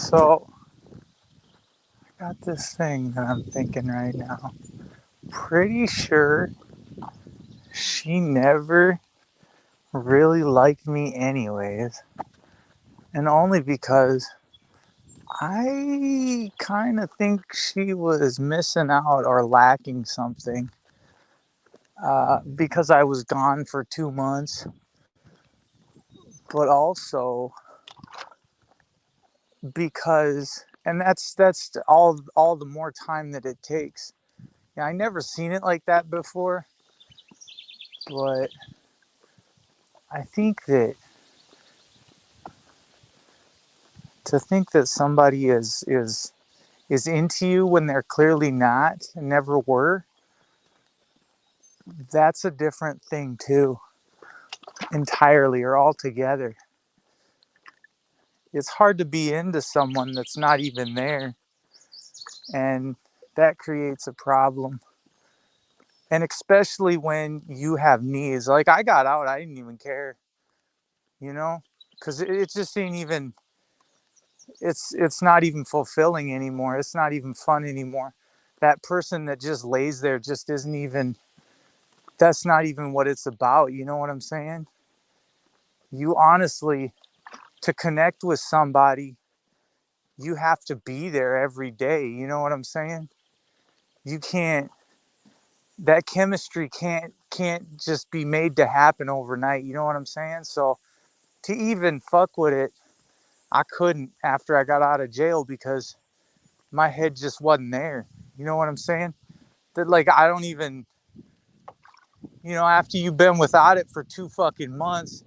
So I got this thing that I'm thinking right now. Pretty sure she never really liked me anyways. And only because I kind of think she was missing out or lacking something because I was gone for 2 months. But also because, and that's all the more time that it takes. Yeah, I never seen it like that before, but I think that to think that somebody is into you when they're clearly not and never were, that's a different thing too, entirely or altogether. It's hard to be into someone that's not even there, and that creates a problem. And especially when you have needs. Like I got out, I didn't even care, you know, because it just ain't even. It's not even fulfilling anymore. It's not even fun anymore. That person that just lays there just isn't even. That's not even what it's about. You know what I'm saying? You honestly, to connect with somebody, you have to be there every day. You know what I'm saying? You can't. That chemistry can't just be made to happen overnight. You know what I'm saying? So to even fuck with it, I couldn't after I got out of jail because my head just wasn't there. You know what I'm saying? That like I don't even, after you've been without it for 2 fucking months,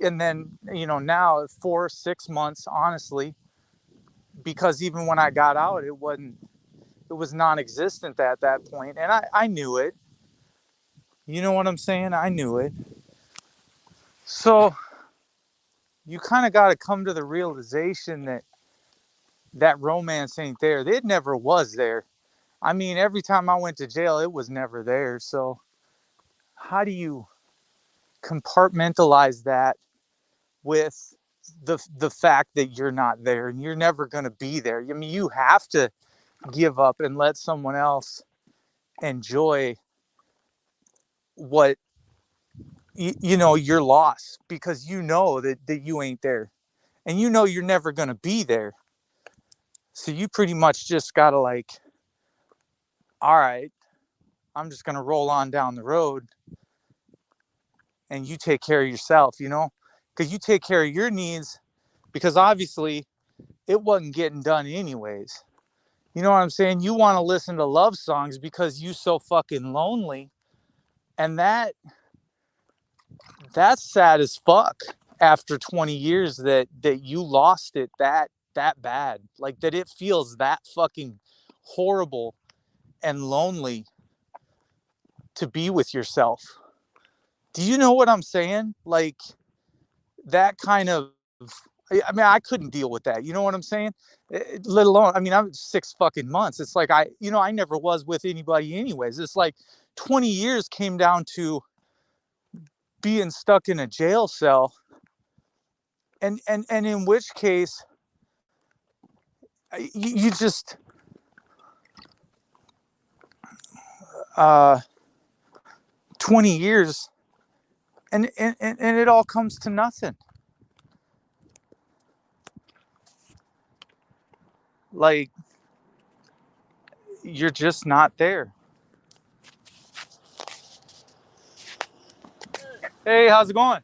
and then now 4 6 months, honestly, because even when I got out, it was non-existent at that point, and I knew it. You know what I'm saying? I knew it. So you kind of got to come to the realization that that romance ain't there. It never was there. I mean, every time I went to jail, it was never there. So how do you compartmentalize that with the fact that you're not there and you're never going to be there? I mean, you have to give up and let someone else enjoy what your loss, because that you ain't there and you're never going to be there. So you pretty much just got to like, all right, I'm just going to roll on down the road and you take care of yourself, because you take care of your needs, because obviously it wasn't getting done anyways. You know what I'm saying? You want to listen to love songs because you so fucking lonely. And that's sad as fuck after 20 years that you lost it that bad. Like that it feels that fucking horrible and lonely to be with yourself. Do you know what I'm saying? Like that kind of, I mean, I couldn't deal with that. You know what I'm saying? Let alone, I mean, I'm 6 fucking months. It's like I never was with anybody anyways. It's like 20 years came down to being stuck in a jail cell. And in which case, you just, uh, 20 years and it all comes to nothing. Like, you're just not there. Hey, how's it going?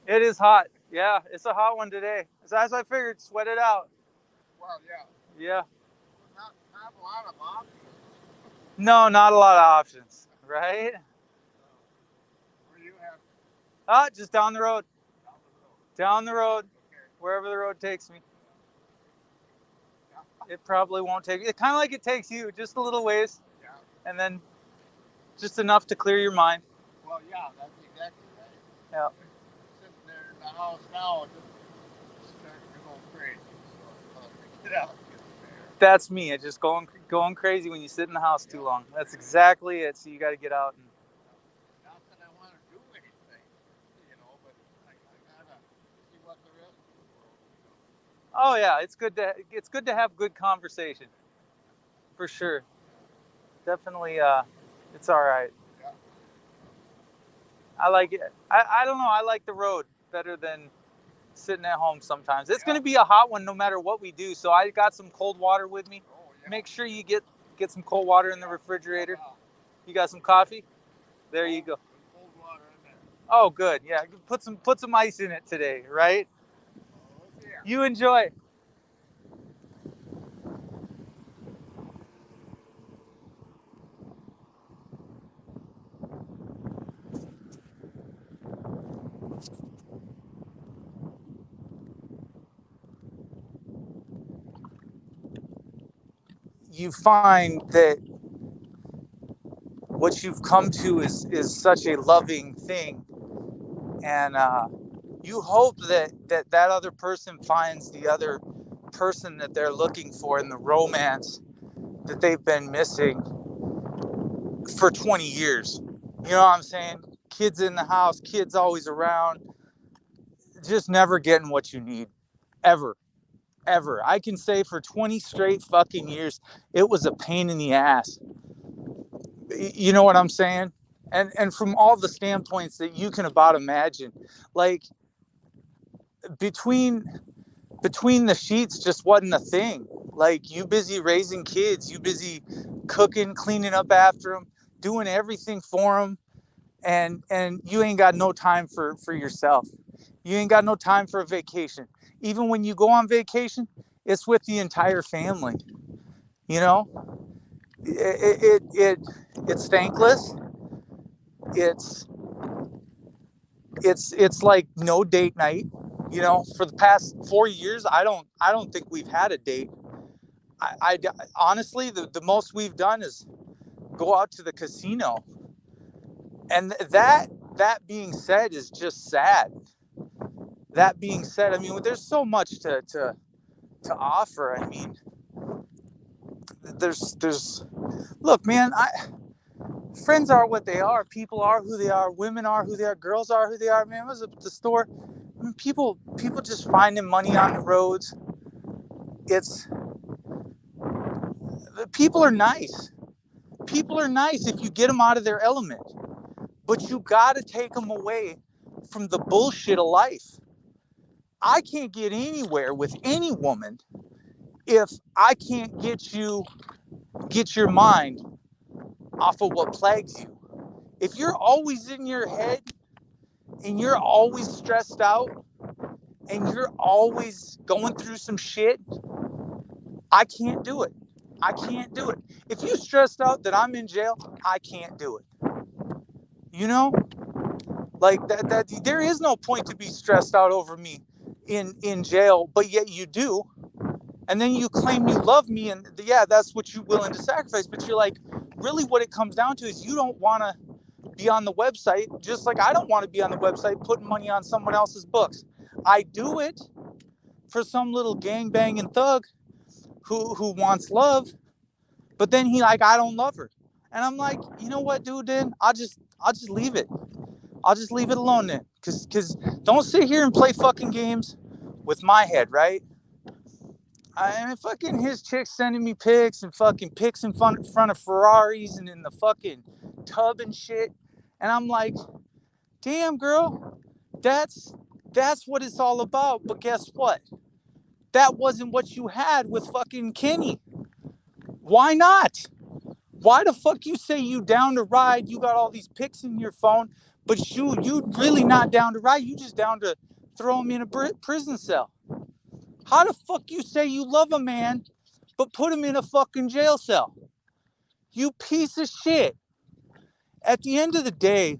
It is hot. Yeah, it's a hot one today. As I figured, sweat it out. Well, yeah, Yeah. not a lot of options. No, not a lot of options, right? Where you have Just down the road. down the road. Down the road, Okay. wherever the road takes me. Yeah. It probably won't take it. Kind of like it takes you, just a little ways, Yeah. and then just enough to clear your mind. Well, yeah, that's exactly right. Yeah. Sitting there in the house now, just starting to go crazy. So I'm to get out and get some air. That's me. It's just going crazy when you sit in the house too long. That's exactly it. So you got to get out. Not that I want to do anything, but I Oh yeah, it's good to have good conversation for sure. Definitely, it's all right. Yeah. I like it. I don't know. I like the road better than sitting at home sometimes. It's Yeah. going to be a hot one no matter what we do. So I got some cold water with me. Oh, yeah. Make sure you get some cold water in the Yeah. refrigerator. Yeah. You got some coffee? There you go. Cold water in there. Oh, good. Yeah, put some ice in it today, right? Oh, yeah. You enjoy. You find that what you've come to is such a loving thing, and you hope that other person finds the other person that they're looking for in the romance that they've been missing for 20 years. You know what I'm saying? Kids in the house, kids always around, just never getting what you need. Ever. Ever. I can say for 20 straight fucking years, it was a pain in the ass. You know what I'm saying? And from all the standpoints that you can about imagine, like between between the sheets just wasn't a thing. Like you busy raising kids, you busy cooking, cleaning up after them, doing everything for them, and you ain't got no time for yourself. You ain't got no time for a vacation. Even when you go on vacation, it's with the entire family. You know, it's thankless. It's it's like no date night. You know, for the past 4 years, I don't think we've had a date. I honestly, the most we've done is go out to the casino, and that being said is just sad. That being said, I mean, there's so much to offer. I mean, there's look, man. Friends are what they are. People are who they are. Women are who they are. Girls are who they are. Man, I was at the store. I mean, people just finding money on the roads. It's people are nice. People are nice if you get them out of their element, but you got to take them away from the bullshit of life. I can't get anywhere with any woman if I can't get your mind off of what plagues you. If you're always in your head and you're always stressed out and you're always going through some shit, I can't do it. I can't do it. If you stressed out that I'm in jail, I can't do it. You know, like that there is no point to be stressed out over me in jail, but yet you do. And then you claim you love me, and yeah, that's what you're willing to sacrifice. But you're like, really, what it comes down to is you don't want to be on the website, just like I don't want to be on the website putting money on someone else's books. I do it for some little gangbanging thug who wants love, but then he like, I don't love her, and I'm like, you know what, dude? Then I'll just leave it. I'll just leave it alone then, cause don't sit here and play fucking games with my head, right? I mean, fucking his chick sending me pics and fucking pics in front of Ferraris and in the fucking tub and shit. And I'm like, damn, girl, that's that's what it's all about. But guess what? That wasn't what you had with fucking Kenny. Why not? Why the fuck you say you down to ride? You got all these pics in your phone, but you really not down to ride. You just down to throw him in a prison cell. How the fuck you say you love a man, but put him in a fucking jail cell? You piece of shit. At the end of the day,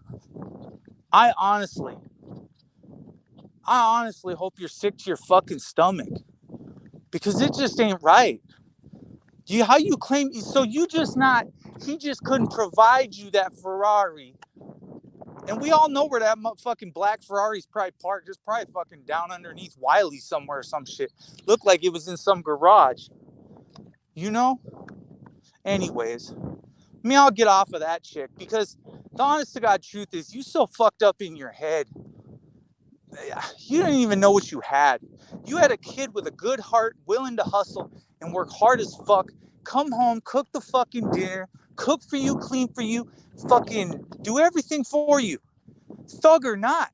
I honestly, I honestly hope you're sick to your fucking stomach because it just ain't right. How you claim, so you just not, he just couldn't provide you that Ferrari. And we all know where that fucking black Ferrari's probably parked. It's probably fucking down underneath Wiley somewhere or some shit. Looked like it was in some garage. You know? Anyways, me, I'll get off of that chick because the honest to God truth is you so fucked up in your head. You didn't even know what you had. You had a kid with a good heart, willing to hustle and work hard as fuck, come home, cook the fucking dinner, cook for you, clean for you, fucking do everything for you. Thug or not,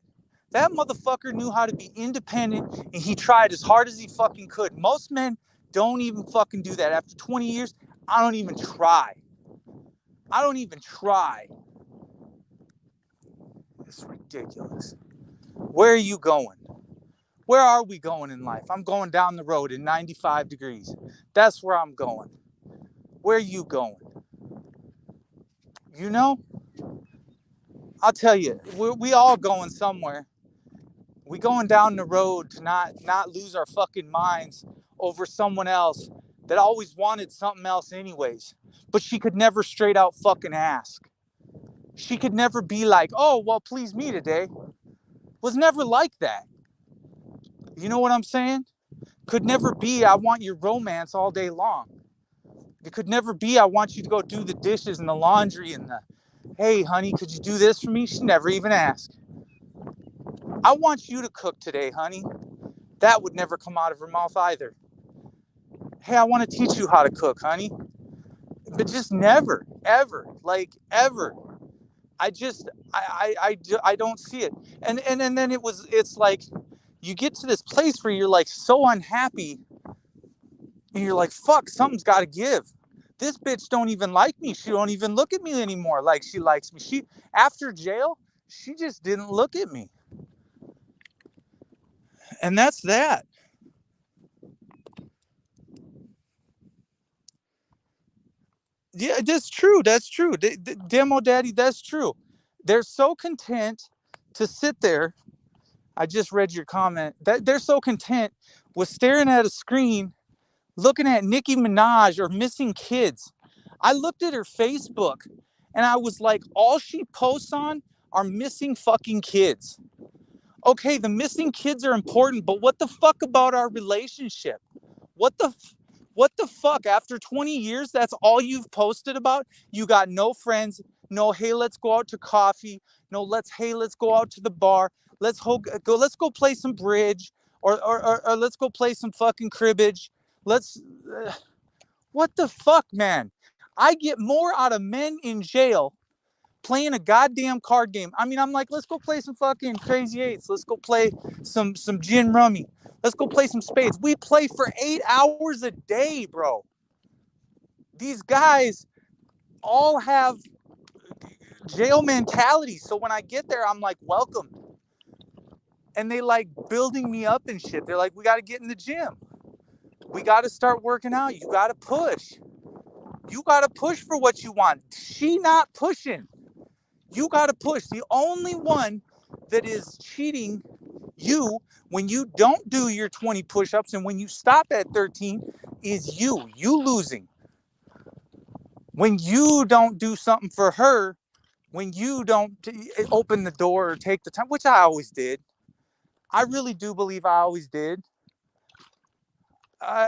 that motherfucker knew how to be independent, and he tried as hard as he fucking could. Most men don't even fucking do that. After 20 years, I don't even try. I don't even try. It's ridiculous. Where are you going? Where are we going in life? I'm going down the road in 95 degrees. That's where I'm going. Where are you going? You know? I'll tell you, we all going somewhere. We going down the road to not lose our fucking minds over someone else that always wanted something else anyways. But she could never straight out fucking ask. She could never be like, oh, well, please me today. Was never like that. You know what I'm saying? Could never be, I want your romance all day long. It could never be, I want you to go do the dishes and the laundry and the, hey, honey, could you do this for me? She never even asked. I want you to cook today, honey. That would never come out of her mouth either. Hey, I want to teach you how to cook, honey. But just never, ever, like ever. I don't see it. And then it's like you get to this place where you're like so unhappy and you're like, fuck, something's got to give. This bitch don't even like me. She don't even look at me anymore like she likes me. She, after jail, she just didn't look at me. And that's that. Yeah, that's true. That's true. Demo Daddy, that's true. They're so content to sit there. I just read your comment. That they're so content with staring at a screen, looking at Nicki Minaj or missing kids. I looked at her Facebook and I was like, all she posts on are missing fucking kids. Okay, the missing kids are important, but what the fuck about our relationship? What the fuck? After 20 years, that's all you've posted about? You got no friends, no, hey, let's go out to coffee, no, let's go out to the bar, let's go play some bridge, or let's go play some fucking cribbage. Let's, what the fuck, man? I get more out of men in jail playing a goddamn card game. I mean, I'm like, let's go play some fucking crazy eights. Let's go play some gin rummy. Let's go play some spades. We play for 8 hours a day, bro. These guys all have jail mentality. So when I get there, I'm like, welcome. And they like building me up and shit. They're like, we got to get in the gym. We got to start working out. You got to push. You got to push for what you want. She not pushing. You got to push. The only one that is cheating you when you don't do your 20 push-ups and when you stop at 13 is you. You losing. When you don't do something for her, when you don't open the door or take the time, which I always did. I really do believe I always did.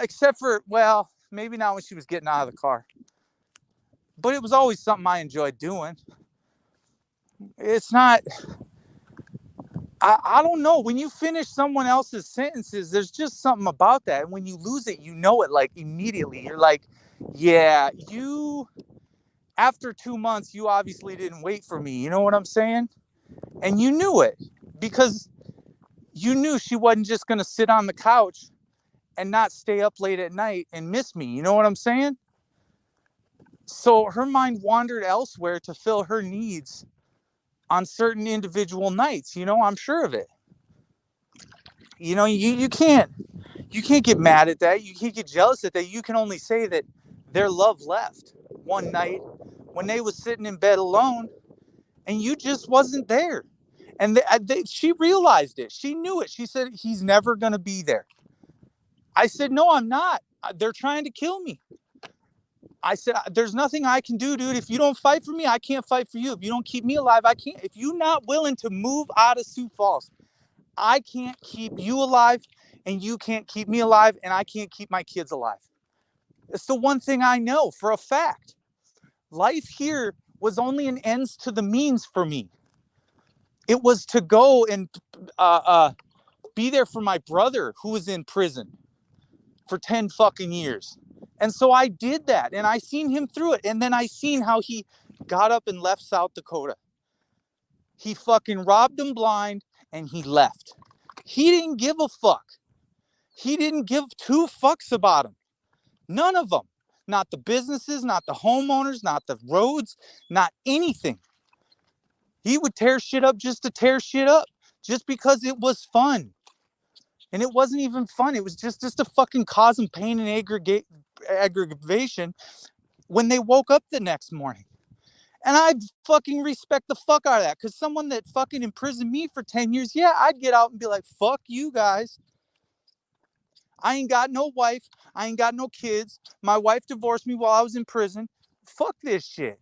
Except for, well, maybe not when she was getting out of the car. But it was always something I enjoyed doing. It's not, I don't know. When you finish someone else's sentences, there's just something about that. And when you lose it, you know it like immediately. You're like, yeah, after 2 months, you obviously didn't wait for me. You know what I'm saying? And you knew it because you knew she wasn't just going to sit on the couch and not stay up late at night and miss me. You know what I'm saying? So her mind wandered elsewhere to fill her needs on certain individual nights. You know, I'm sure of it. You know, you can't get mad at that. You can't get jealous at that. You can only say that their love left one night when they was sitting in bed alone and you just wasn't there. And she realized it. She knew it. She said, he's never going to be there. I said, no, I'm not. They're trying to kill me. I said, there's nothing I can do, dude. If you don't fight for me, I can't fight for you. If you don't keep me alive, I can't. If you're not willing to move out of Sioux Falls, I can't keep you alive, and you can't keep me alive, and I can't keep my kids alive. It's the one thing I know for a fact. Life here was only an ends to the means for me. It was to go and be there for my brother who was in prison for 10 fucking years. And so I did that, and I seen him through it. And then I seen how he got up and left South Dakota. He fucking robbed him blind, and he left. He didn't give a fuck. He didn't give two fucks about him. None of them. Not the businesses, not the homeowners, not the roads, not anything. He would tear shit up just to tear shit up, just because it was fun. And it wasn't even fun. It was just to fucking cause them pain and aggravation when they woke up the next morning. And I fucking respect the fuck out of that. Because someone that fucking imprisoned me for 10 years, yeah, I'd get out and be like, fuck you guys. I ain't got no wife. I ain't got no kids. My wife divorced me while I was in prison. Fuck this shit.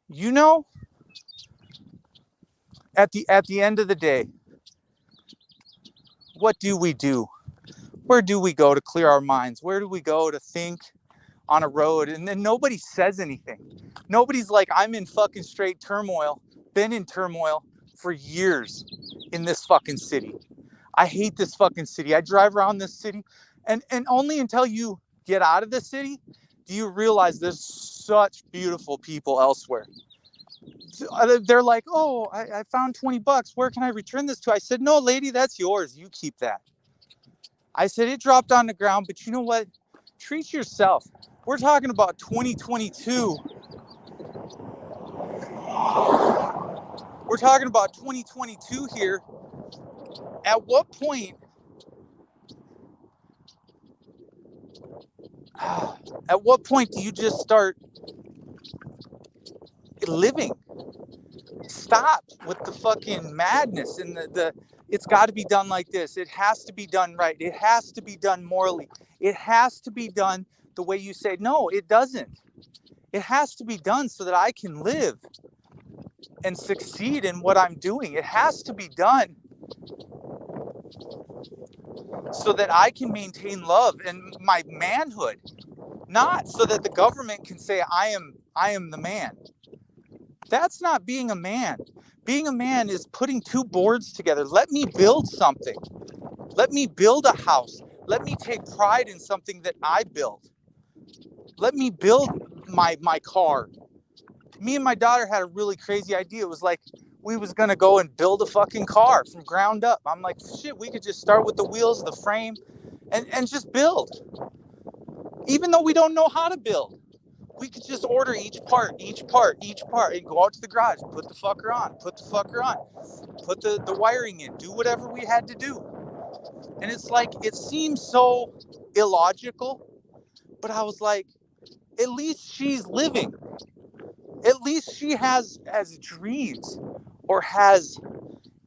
You know, at the end of the day, what do we do? Where do we go to clear our minds? Where do we go to think on a road? And then nobody says anything. Nobody's like, I'm in fucking straight turmoil, been in turmoil for years in this fucking city. I hate this fucking city. I drive around this city, and only until you get out of the city do you realize there's such beautiful people elsewhere. They're like, oh, I found $20. Where can I return this to? I said, no, lady, that's yours. You keep that. I said, it dropped on the ground, but you know what? Treat yourself. We're talking about 2022. We're talking about 2022 here. At what point do you just start living? Stop with the fucking madness and the it's got to be done like this. It has to be done right. It has to be done morally. It has to be done the way you say. No, it doesn't. It has to be done so that I can live and succeed in what I'm doing. It has to be done so that I can maintain love and my manhood, not so that the government can say I am the man. That's not being a man. Being a man is putting two boards together. Let me build something. Let me build a house. Let me take pride in something that I built. Let me build my car. Me and my daughter had a really crazy idea. It was like we was going to go and build a fucking car from ground up. I'm like, shit, we could just start with the wheels, the frame, and just build. Even though we don't know how to build. We could just order each part, and go out to the garage, put the fucker on, put the wiring in, do whatever we had to do. And it's like, it seems so illogical, but I was like, at least she's living. At least she has dreams or has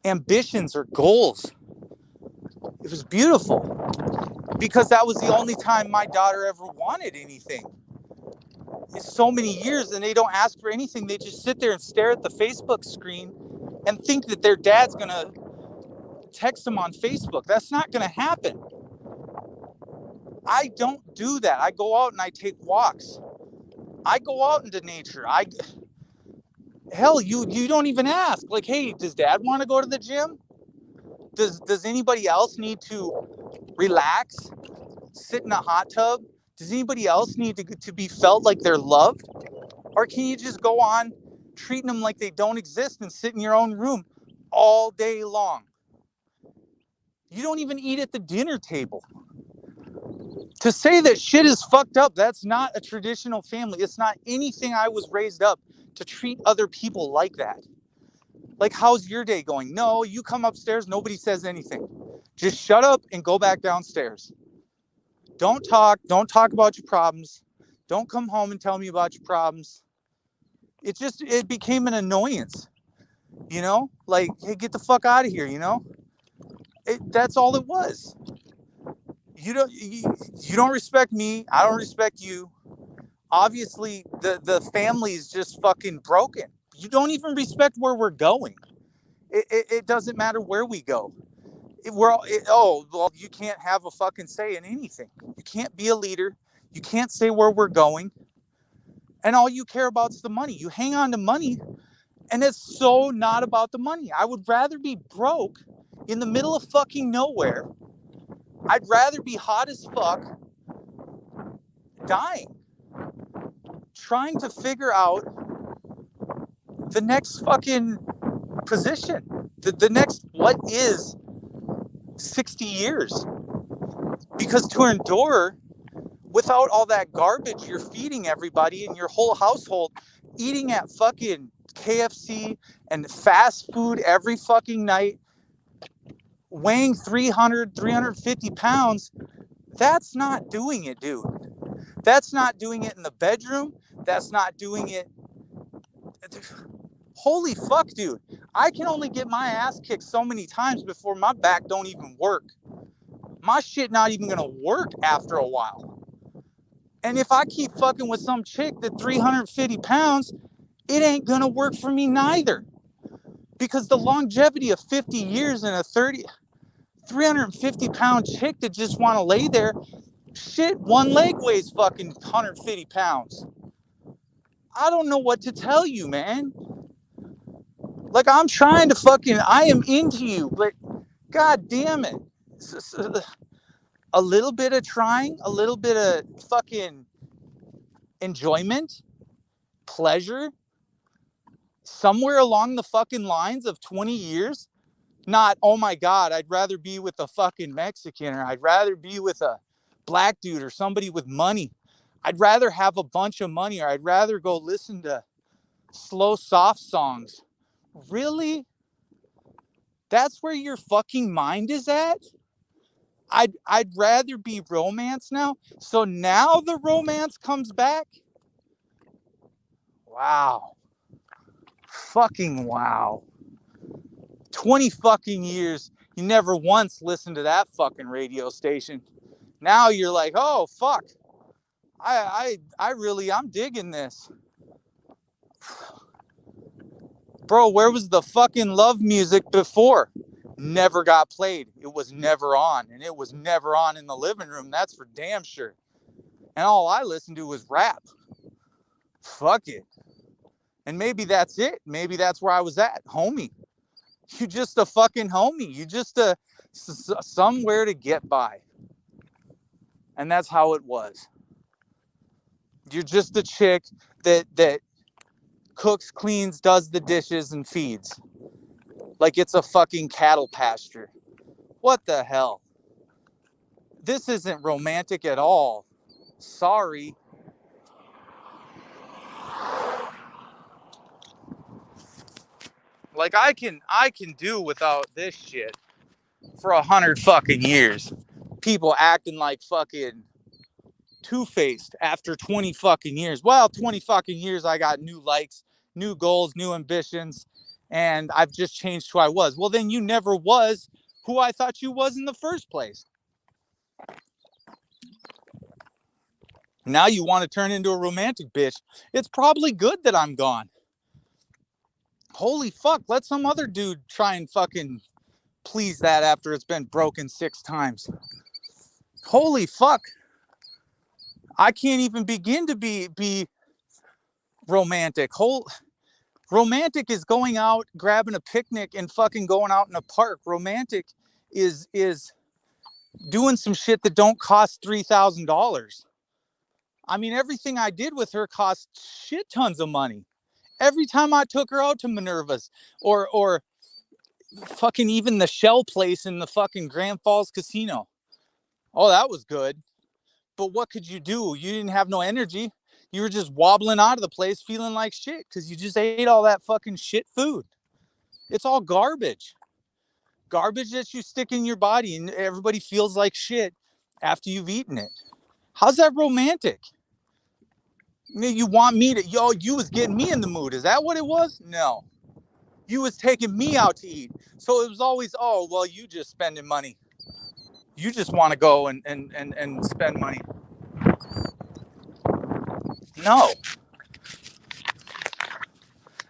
ambitions or goals. It was beautiful because that was the only time my daughter ever wanted anything. It's so many years and they don't ask for anything. They just sit there and stare at the Facebook screen and think that their dad's going to text them on Facebook. That's not going to happen. I don't do that. I go out and I take walks. I go out into nature. Hell, you don't even ask. Like, hey, does dad want to go to the gym? Does anybody else need to relax, sit in a hot tub? Does anybody else need to be felt like they're loved? Or can you just go on treating them like they don't exist and sit in your own room all day long? You don't even eat at the dinner table. To say that shit is fucked up, that's not a traditional family. It's not anything I was raised up to treat other people like that. Like, how's your day going? No, you come upstairs, nobody says anything. Just shut up and go back downstairs. Don't talk about your problems. Don't come home and tell me about your problems. It became an annoyance, you know? Like, hey, get the fuck out of here, you know? That's all it was. You don't respect me. I don't respect you. Obviously, the family is just fucking broken. You don't even respect where we're going. It doesn't matter where we go. You can't have a fucking say in anything. You can't be a leader. You can't say where we're going. And all you care about is the money. You hang on to money, and it's so not about the money. I would rather be broke in the middle of fucking nowhere. I'd rather be hot as fuck, dying, trying to figure out the next fucking position, the next what is 60 years. Because to endure without all that garbage you're feeding everybody in your whole household, eating at fucking KFC and fast food every fucking night, weighing 350 pounds, that's not doing it, dude. That's not doing it in the bedroom. That's not doing it. Holy fuck, dude. I can only get my ass kicked so many times before my back don't even work. My shit not even gonna work after a while. And if I keep fucking with some chick that 350 pounds, it ain't gonna work for me neither. Because the longevity of 50 years in a 350 pound chick that just want to lay there, shit, one leg weighs fucking 150 pounds. I don't know what to tell you, man. Like, I'm trying to fucking, I am into you, but god damn it. A little bit of trying, a little bit of fucking enjoyment, pleasure, somewhere along the fucking lines of 20 years. Not, oh my God, I'd rather be with a fucking Mexican, or I'd rather be with a black dude or somebody with money. I'd rather have a bunch of money, or I'd rather go listen to slow, soft songs. Really? That's where your fucking mind is at? I'd rather be romance now. So now the romance comes back? Wow. Fucking wow. 20 fucking years, you never once listened to that fucking radio station. Now you're like, oh fuck, I'm digging this. Bro, where was the fucking love music before? Never got played. It was never on, and it was never on in the living room, that's for damn sure. And all I listened to was rap. Fuck it. And maybe that's it. Maybe that's where I was at, homie. You just a fucking homie. You just somewhere to get by. And that's how it was. You're just a chick that cooks, cleans, does the dishes, and feeds. Like it's a fucking cattle pasture. What the hell? This isn't romantic at all. Sorry. Like I can do without this shit for 100 fucking years. People acting like fucking two-faced after 20 fucking years. Well, 20 fucking years I got new likes, new goals, new ambitions, and I've just changed who I was. Well, then you never was who I thought you was in the first place. Now you want to turn into a romantic bitch. It's probably good that I'm gone. Holy fuck, let some other dude try and fucking please that after it's been broken 6 times. Holy fuck. I can't even begin to be romantic. Romantic is going out, grabbing a picnic, and fucking going out in a park. Romantic is doing some shit that don't cost $3,000. I mean, everything I did with her cost shit tons of money. Every time I took her out to Minerva's or fucking even the Shell place in the fucking Grand Falls Casino. Oh, that was good. But what could you do? You didn't have no energy. You were just wobbling out of the place feeling like shit because you just ate all that fucking shit food. It's all garbage. Garbage that you stick in your body and everybody feels like shit after you've eaten it. How's that romantic? You want me to, you was getting me in the mood. Is that what it was? No. You was taking me out to eat. So it was always, oh, well, you just spending money. You just want to go and spend money. No.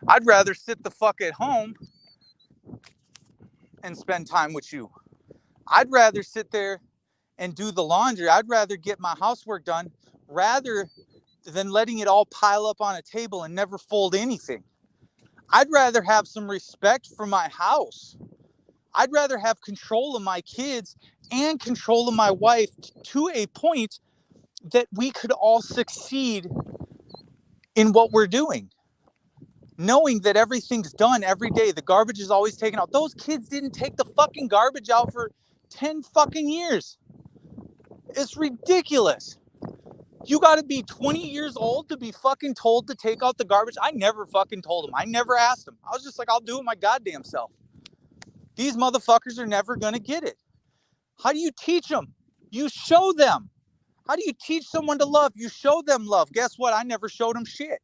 I'd rather sit the fuck at home and spend time with you. I'd rather sit there and do the laundry. I'd rather get my housework done rather than letting it all pile up on a table and never fold anything. I'd rather have some respect for my house. I'd rather have control of my kids and control of my wife to a point that we could all succeed in what we're doing. Knowing that everything's done every day, the garbage is always taken out. Those kids didn't take the fucking garbage out for 10 fucking years. It's ridiculous. You got to be 20 years old to be fucking told to take out the garbage. I never fucking told them. I never asked them. I was just like, I'll do it my goddamn self. These motherfuckers are never going to get it. How do you teach them? You show them. How do you teach someone to love? You show them love. Guess what? I never showed them shit.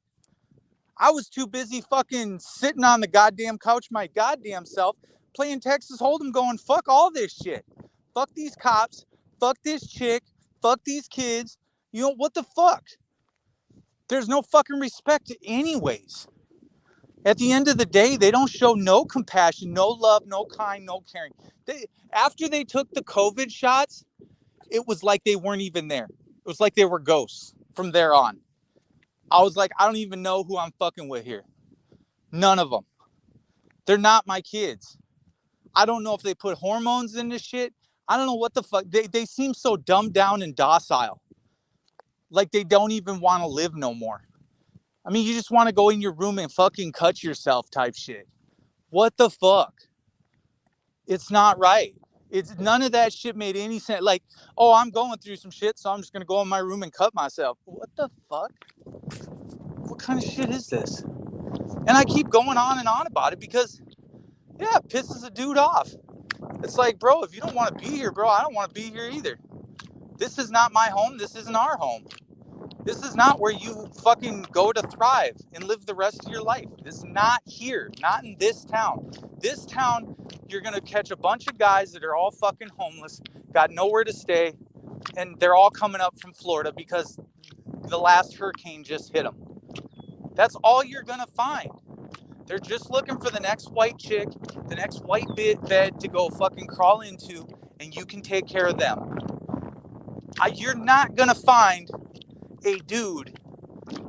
I was too busy fucking sitting on the goddamn couch my goddamn self playing Texas Hold'em going, fuck all this shit. Fuck these cops. Fuck this chick. Fuck these kids. You know, what the fuck? There's no fucking respect anyways. At the end of the day, they don't show no compassion, no love, no kind, no caring. After they took the COVID shots, it was like they weren't even there. It was like they were ghosts from there on. I was like, I don't even know who I'm fucking with here. None of them. They're not my kids. I don't know if they put hormones in this shit. I don't know what the fuck. They seem so dumbed down and docile. Like they don't even want to live no more. I mean, you just want to go in your room and fucking cut yourself type shit. What the fuck? It's not right. It's none of that shit made any sense. Like, oh, I'm going through some shit, so I'm just going to go in my room and cut myself. What the fuck? What kind of shit is this? And I keep going on and on about it because, yeah, it pisses a dude off. It's like, bro, if you don't want to be here, bro, I don't want to be here either. This is not my home. This isn't our home. This is not where you fucking go to thrive and live the rest of your life. This is not here. Not in this town. This town, you're going to catch a bunch of guys that are all fucking homeless, got nowhere to stay, and they're all coming up from Florida because the last hurricane just hit them. That's all you're going to find. They're just looking for the next white chick, the next white bed to go fucking crawl into, and you can take care of them. You're not going to find a dude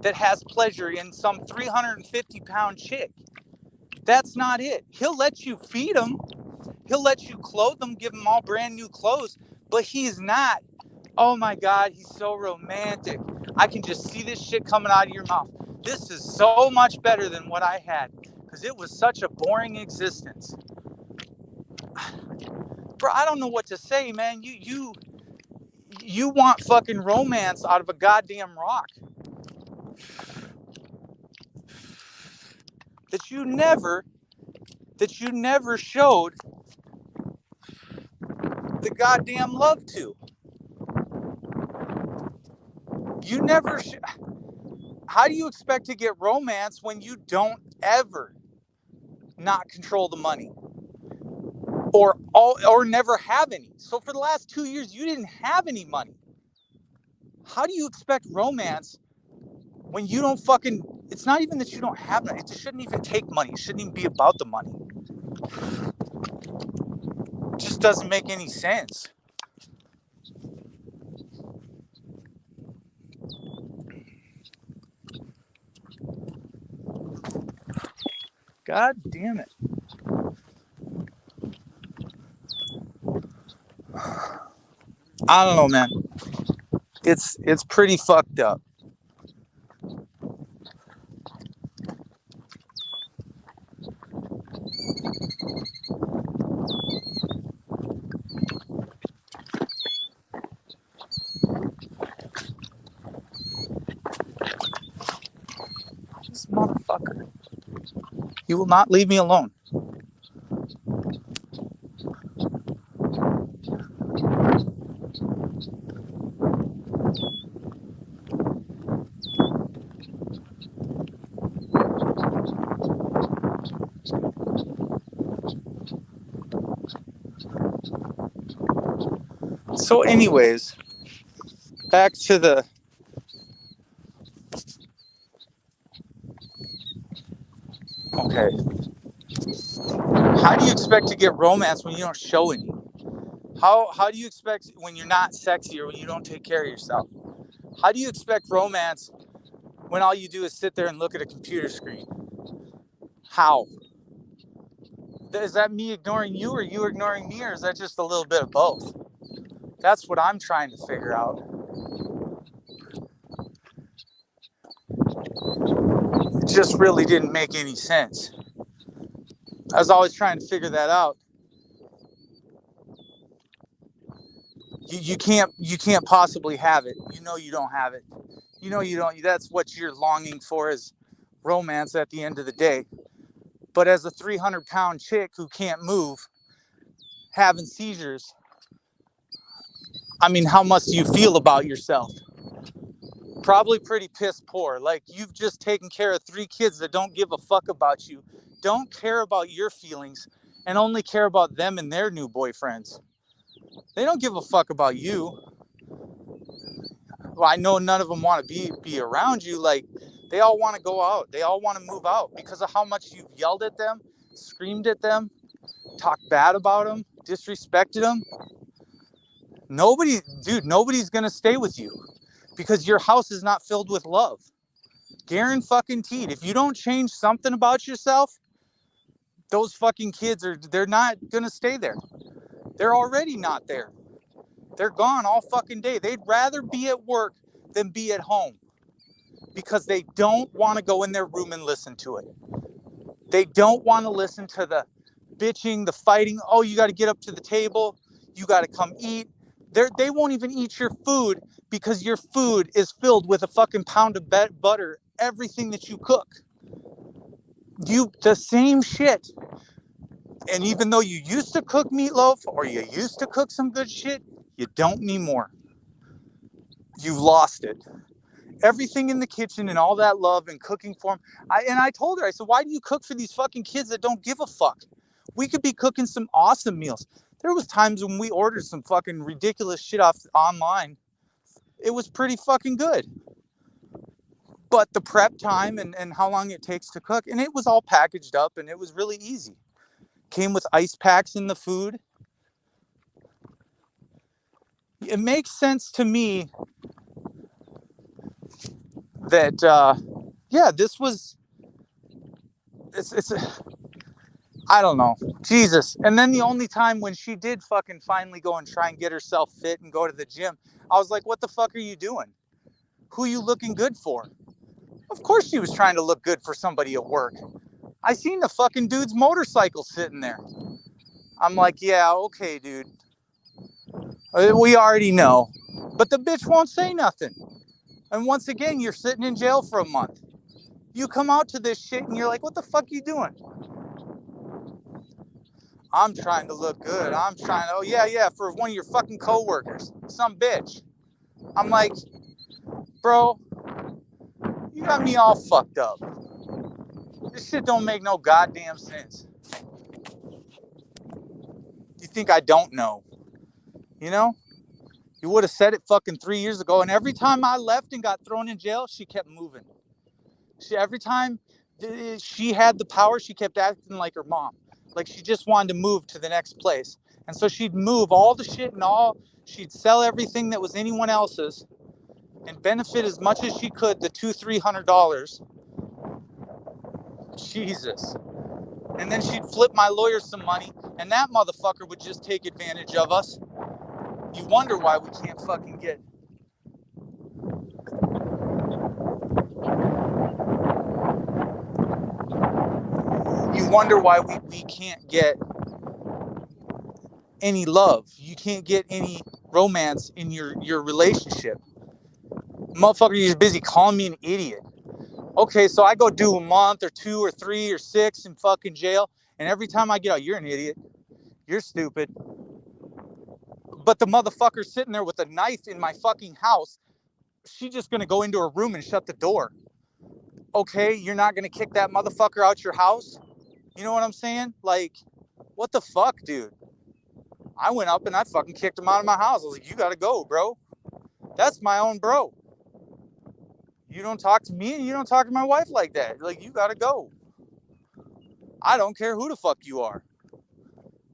that has pleasure in some 350-pound chick. That's not it. He'll let you feed him. He'll let you clothe them, give them all brand new clothes, but he's not, oh my God, he's so romantic. I can just see this shit coming out of your mouth. This is so much better than what I had because it was such a boring existence. Bro, I don't know what to say, man. You want fucking romance out of a goddamn rock that you never showed the goddamn love to. You never how do you expect to get romance when you don't ever not control the money or never have any? So for the last 2 years you didn't have any money. How do you expect romance when you don't fucking, it's not even that you don't have money. It just shouldn't even take money. It shouldn't even be about the money. It just doesn't make any sense. God damn it. I don't know, man. It's pretty fucked up. This motherfucker. He will not leave me alone. So anyways, back to the okay. How do you expect to get romance when you don't show any? How do you expect when you're not sexy or when you don't take care of yourself? How do you expect romance when all you do is sit there and look at a computer screen? How? Is that me ignoring you or you ignoring me, or is that just a little bit of both? That's what I'm trying to figure out. It just really didn't make any sense. I was always trying to figure that out. You can't possibly have it. You know you don't have it. You know you don't. That's what you're longing for, is romance at the end of the day. But as a 300-pound chick who can't move, having seizures, I mean, how much do you feel about yourself? Probably pretty piss poor. Like, you've just taken care of 3 kids that don't give a fuck about you, don't care about your feelings, and only care about them and their new boyfriends. They don't give a fuck about you. Well, I know none of them want to be around you. Like, they all want to go out. They all want to move out because of how much you've yelled at them, screamed at them, talked bad about them, disrespected them. Nobody's going to stay with you because your house is not filled with love. Guaranteed. If you don't change something about yourself, those fucking kids they're not going to stay there. They're already not there. They're gone all fucking day. They'd rather be at work than be at home because they don't want to go in their room and listen to it. They don't want to listen to the bitching, the fighting. Oh, you got to get up to the table. You got to come eat. They won't even eat your food because your food is filled with a fucking pound of butter, everything that you cook. The same shit. And even though you used to cook meatloaf or you used to cook some good shit, you don't anymore. You've lost it. Everything in the kitchen and all that love and cooking for them. I told her, I said, why do you cook for these fucking kids that don't give a fuck? We could be cooking some awesome meals. There was times when we ordered some fucking ridiculous shit off online. It was pretty fucking good. But the prep time and how long it takes to cook, and it was all packaged up and it was really easy. Came with ice packs in the food. It makes sense to me that, this was, I don't know. Jesus. And then the only time when she did fucking finally go and try and get herself fit and go to the gym, I was like, what the fuck are you doing? Who are you looking good for? Of course she was trying to look good for somebody at work. I seen the fucking dude's motorcycle sitting there. I'm like, yeah, okay, dude. We already know. But the bitch won't say nothing. And once again, you're sitting in jail for a month. You come out to this shit and you're like, what the fuck are you doing? I'm trying to look good. Oh, yeah, for one of your fucking coworkers. Some bitch. I'm like, bro, you got me all fucked up. This shit don't make no goddamn sense. You think I don't know? You know? You would have said it fucking 3 years ago. And every time I left and got thrown in jail, she kept moving. Every time she had the power, she kept acting like her mom. Like she just wanted to move to the next place. And so she'd move all the shit and she'd sell everything that was anyone else's and benefit as much as she could, the $200-$300. Jesus. And then she'd flip my lawyer some money, and that motherfucker would just take advantage of us. You wonder why we can't fucking get. You wonder why we can't get any love. You can't get any romance in your relationship. Motherfucker, you're busy calling me an idiot. Okay, so I go do a month or 2 or 3 or 6 in fucking jail, and every time I get out, you're an idiot. You're stupid. But the motherfucker's sitting there with a knife in my fucking house. She's just gonna go into her room and shut the door. Okay, you're not gonna kick that motherfucker out your house? You know what I'm saying? Like, what the fuck, dude? I went up and I fucking kicked him out of my house. I was like, you gotta go, bro. That's my own bro. You don't talk to me and you don't talk to my wife like that. Like, you gotta go. I don't care who the fuck you are.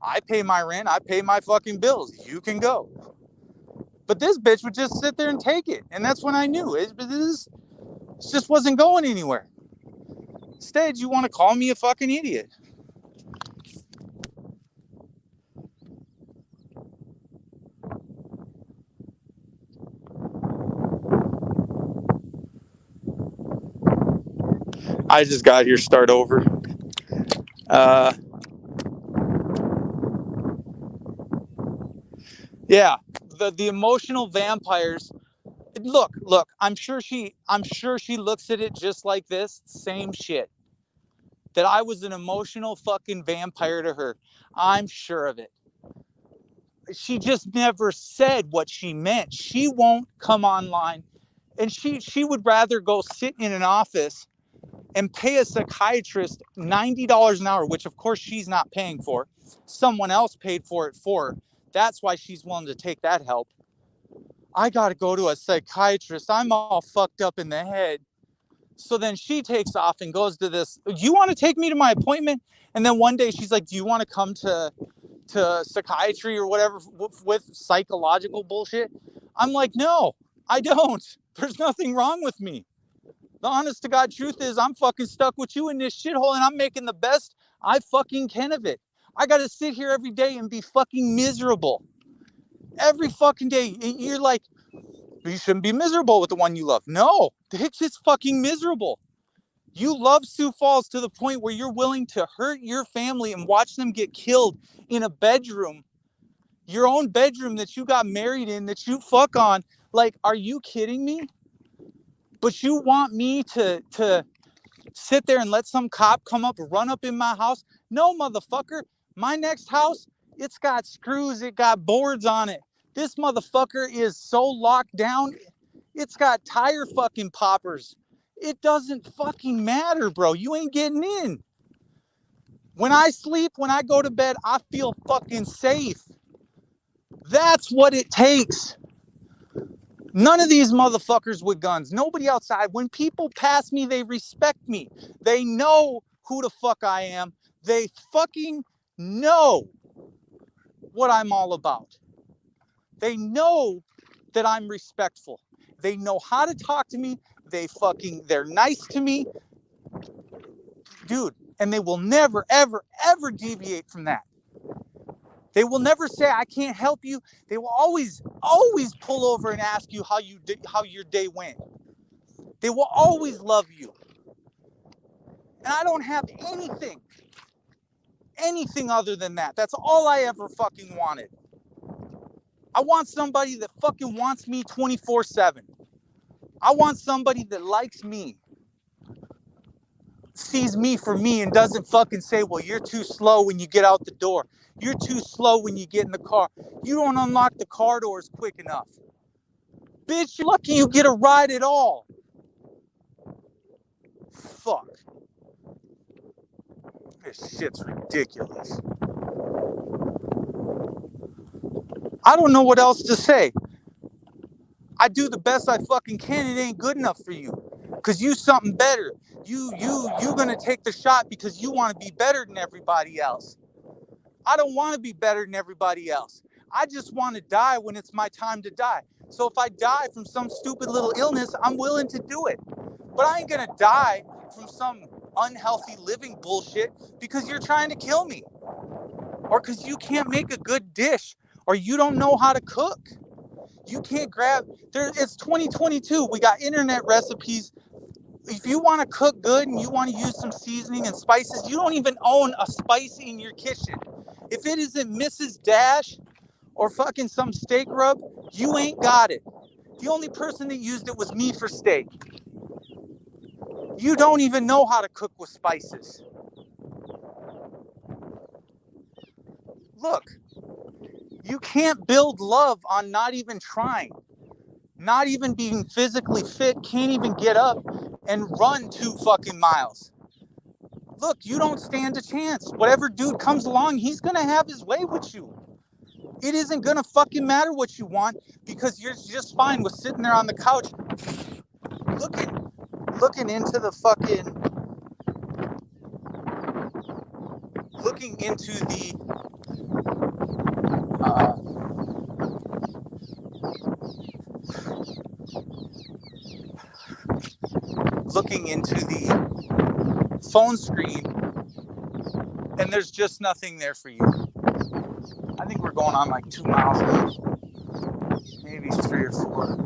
I pay my rent. I pay my fucking bills. You can go. But this bitch would just sit there and take it. And that's when I knew it just wasn't going anywhere. Instead, you want to call me a fucking idiot. I just got here. Start over. Yeah, the emotional vampires. Look. I'm sure she looks at it just like this. Same shit. That I was an emotional fucking vampire to her. I'm sure of it. She just never said what she meant. She won't come online, and she would rather go sit in an office and pay a psychiatrist $90 an hour, which of course she's not paying for. Someone else paid for it for her. That's why she's willing to take that help. I got to go to a psychiatrist. I'm all fucked up in the head. So then she takes off and goes to this. You want to take me to my appointment? And then one day she's like, do you want to come to psychiatry or whatever with psychological bullshit? I'm like, no, I don't. There's nothing wrong with me. The honest to God truth is I'm fucking stuck with you in this shithole, and I'm making the best I fucking can of it. I got to sit here every day and be fucking miserable. Every fucking day. You're like, you shouldn't be miserable with the one you love. No, it's fucking miserable. You love Sioux Falls to the point where you're willing to hurt your family and watch them get killed in a bedroom, your own bedroom that you got married in, that you fuck on. Like, are you kidding me? But you want me to sit there and let some cop come up, run up in my house? No, motherfucker. My next house, it's got screws, it got boards on it. This motherfucker is so locked down, it's got tire fucking poppers. It doesn't fucking matter, bro. You ain't getting in. When I sleep, when I go to bed, I feel fucking safe. That's what it takes. None of these motherfuckers with guns. Nobody outside. When people pass me, they respect me. They know who the fuck I am. They fucking know what I'm all about. They know that I'm respectful. They know how to talk to me. They're nice to me. Dude, and they will never, ever, ever deviate from that. They will never say, I can't help you. They will always pull over and ask you how your day went. They will always love you. And I don't have anything other than that. That's all I ever fucking wanted. I want somebody that fucking wants me 24/7. I want somebody that likes me, sees me for me, and doesn't fucking say, well, you're too slow when you get out the door. You're too slow when you get in the car. You don't unlock the car doors quick enough. Bitch, you're lucky you get a ride at all. Fuck. This shit's ridiculous. I don't know what else to say. I do the best I fucking can. It ain't good enough for you. Because you something better. You gonna take the shot because you want to be better than everybody else. I don't want to be better than everybody else. I just want to die when it's my time to die. So if I die from some stupid little illness, I'm willing to do it. But I ain't gonna die from some unhealthy living bullshit because you're trying to kill me. Or because you can't make a good dish. Or you don't know how to cook. You can't it's 2022. We got internet recipes. If you want to cook good and you want to use some seasoning and spices, you don't even own a spice in your kitchen. If it isn't Mrs. Dash or fucking some steak rub, you ain't got it. The only person that used it was me for steak. You don't even know how to cook with spices. Look, you can't build love on not even trying. Not even being physically fit, can't even get up and run 2 fucking miles. Look, you don't stand a chance. Whatever dude comes along, he's gonna have his way with you. It isn't gonna fucking matter what you want because you're just fine with sitting there on the couch looking into the fucking looking into the phone screen, and there's just nothing there for you. I think we're going on like 2 miles now. Maybe 3 or 4.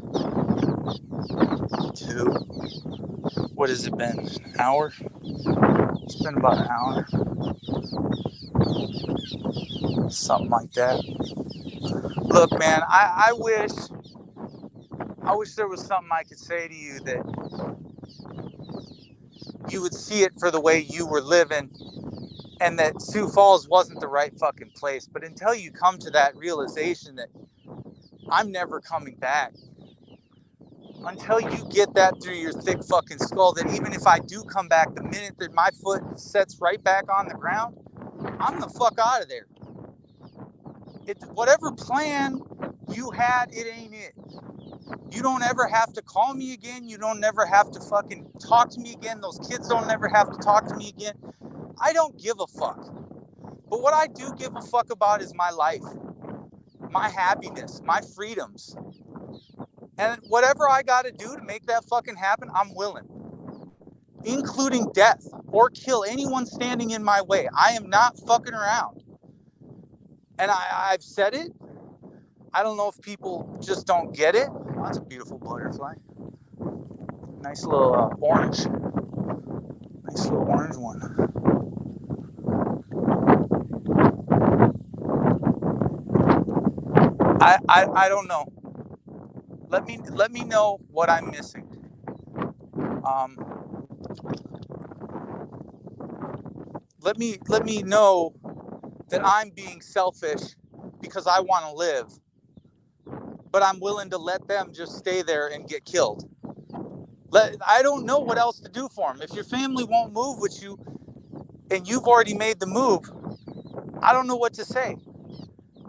2. What has it been? An hour? It's been about an hour. Something like that. Look, man, I wish there was something I could say to you that you would see it for the way you were living, and that Sioux Falls wasn't the right fucking place. But until you come to that realization that I'm never coming back, until you get that through your thick fucking skull, that even if I do come back, the minute that my foot sets right back on the ground, I'm the fuck out of there. Whatever plan you had, it ain't it. You don't ever have to call me again. You don't never have to fucking talk to me again. Those kids don't never have to talk to me again. I don't give a fuck. But what I do give a fuck about is my life, my happiness, my freedoms. And whatever I got to do to make that fucking happen, I'm willing. Including death or kill anyone standing in my way. I am not fucking around. And I've said it. I don't know if people just don't get it. Oh, that's a beautiful butterfly. Nice little orange. Nice little orange one. I don't know. Let me know what I'm missing. Let me know that I'm being selfish because I want to live, but I'm willing to let them just stay there and get killed. I don't know what else to do for them. If your family won't move with you and you've already made the move, I don't know what to say.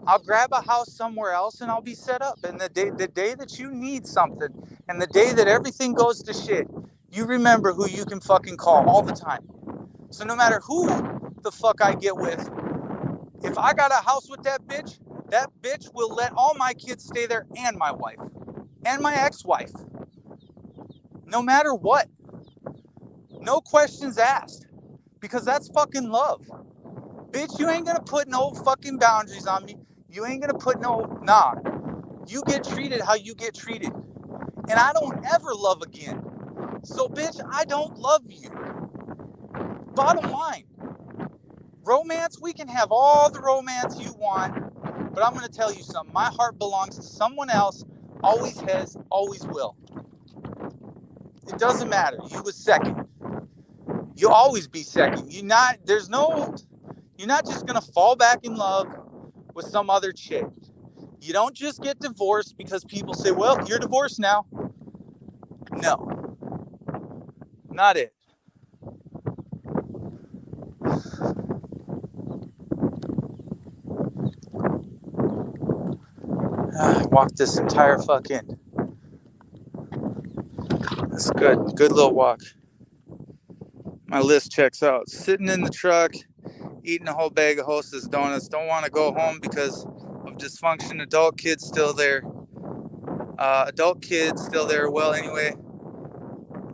I'll grab a house somewhere else and I'll be set up. And the day that you need something and the day that everything goes to shit, you remember who you can fucking call all the time. So no matter who the fuck I get with, if I got a house with that bitch will let all my kids stay there and my wife and my ex-wife. No matter what. No questions asked. Because that's fucking love. Bitch, you ain't gonna put no fucking boundaries on me. You ain't gonna put nah. You get treated how you get treated. And I don't ever love again. So bitch, I don't love you. Bottom line. Romance, we can have all the romance you want, but I'm gonna tell you something. My heart belongs to someone else. Always has, always will. It doesn't matter. You was second. You'll always be second. You're not just gonna fall back in love with some other chick. You don't just get divorced because people say, well, you're divorced now. No. Not it. I walked this entire fucking. That's good. Good little walk. My list checks out. Sitting in the truck, eating a whole bag of Hostess donuts. Don't want to go home because of dysfunction. Adult kids still there. Adult kids still there. Well, anyway,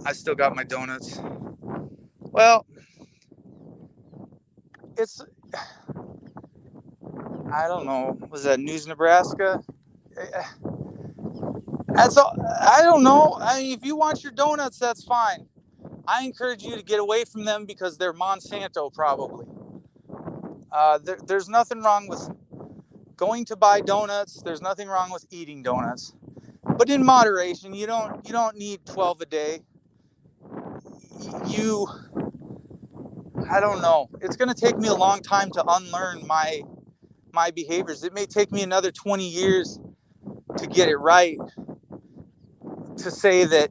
I still got my donuts. Well, it's, I don't know. Was that News Nebraska? That's all. I don't know. I mean, if you want your donuts, that's fine. I encourage you to get away from them because they're Monsanto, probably. There's nothing wrong with going to buy donuts. There's nothing wrong with eating donuts, but in moderation. You don't need 12 a day. I don't know. It's going to take me a long time to unlearn my behaviors. It may take me another 20 years to get it right. To say that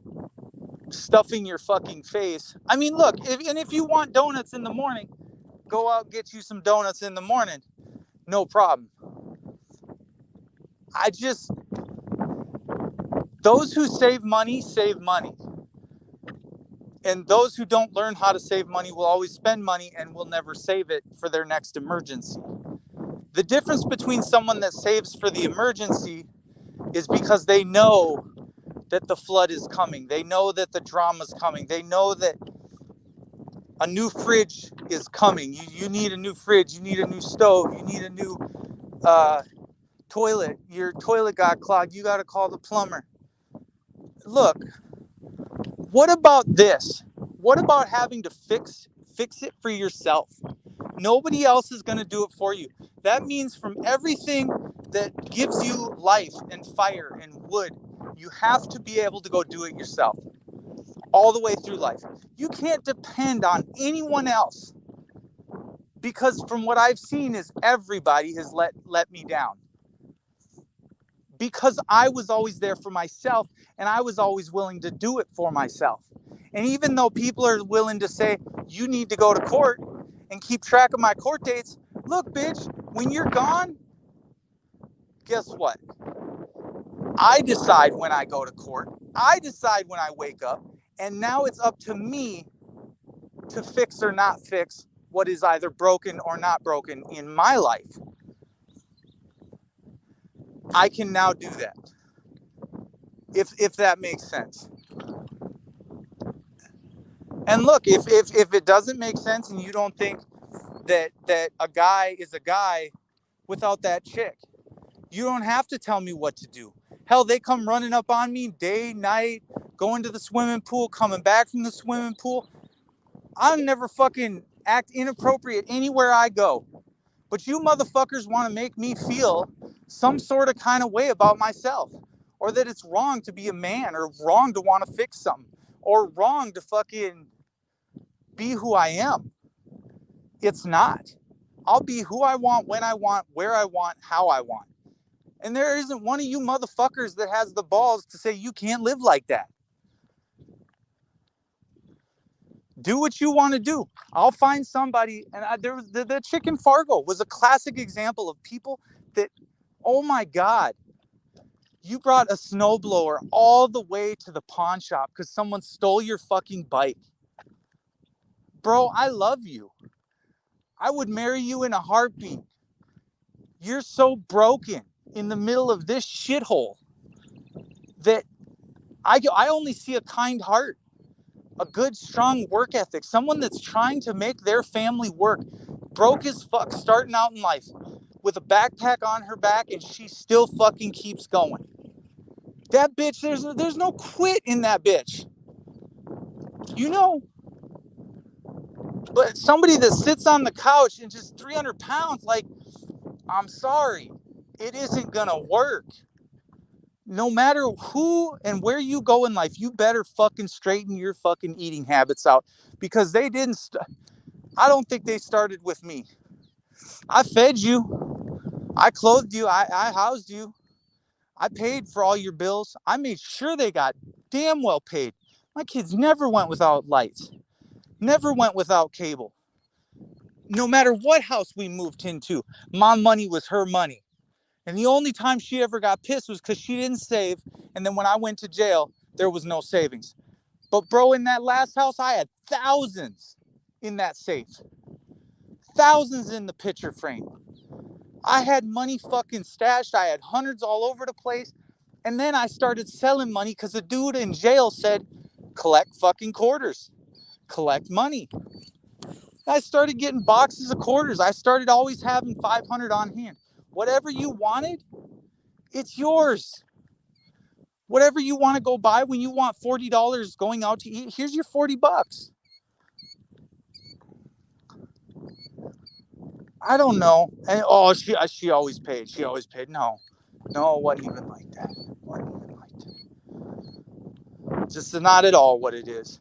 stuffing your fucking face. I mean, look, if you want donuts in the morning, go out, get you some donuts in the morning. No problem. Those who save money. And those who don't learn how to save money will always spend money and will never save it for their next emergency. The difference between someone that saves for the emergency is because they know that the flood is coming. They know that the drama's coming. They know that a new fridge is coming. You need a new fridge. You need a new stove. You need a new toilet. Your toilet got clogged. You got to call the plumber. Look, what about this? What about having to fix it for yourself? Nobody else is going to do it for you. That means from everything that gives you life and fire and wood, you have to be able to go do it yourself all the way through life. You can't depend on anyone else, because from what I've seen is everybody has let me down, because I was always there for myself and I was always willing to do it for myself. And even though people are willing to say, you need to go to court and keep track of my court dates, look, bitch, when you're gone, guess what? I decide when I go to court. I decide when I wake up. And now it's up to me to fix or not fix what is either broken or not broken in my life. I can now do that, if that makes sense. And look, if it doesn't make sense and you don't think that a guy is a guy without that chick, you don't have to tell me what to do. Hell, they come running up on me day, night, going to the swimming pool, coming back from the swimming pool. I'll never fucking act inappropriate anywhere I go. But you motherfuckers want to make me feel some sort of kind of way about myself, or that it's wrong to be a man, or wrong to want to fix something, or wrong to fucking be who I am. It's not. I'll be who I want, when I want, where I want, how I want. And there isn't one of you motherfuckers that has the balls to say you can't live like that. Do what you want to do. I'll find somebody. And there was the chick in Fargo was a classic example of people that, oh my God, you brought a snowblower all the way to the pawn shop because someone stole your fucking bike. Bro, I love you. I would marry you in a heartbeat. You're so broken in the middle of this shithole that I only see a kind heart, a good, strong work ethic, someone that's trying to make their family work, broke as fuck, starting out in life with a backpack on her back, and she still fucking keeps going. That bitch, there's no quit in that bitch. You know? But somebody that sits on the couch and just 300 pounds, like, I'm sorry, it isn't gonna work. No matter who and where you go in life, you better fucking straighten your fucking eating habits out, because they didn't. I don't think they started with me. I fed you. I clothed you. I housed you. I paid for all your bills. I made sure they got damn well paid. My kids never went without lights, never went without cable. No matter what house we moved into, my money was her money. And the only time she ever got pissed was because she didn't save. And then when I went to jail, there was no savings. But bro, in that last house, I had thousands in that safe. Thousands in the picture frame. I had money fucking stashed. I had hundreds all over the place. And then I started selling money because the dude in jail said, collect fucking quarters. Collect money. I started getting boxes of quarters. I started always having 500 on hand. Whatever you wanted, it's yours. Whatever you want to go buy, when you want $40 going out to eat, here's your $40. I don't know. And she always paid. She always paid. No, it wasn't even like that. Just not at all what it is.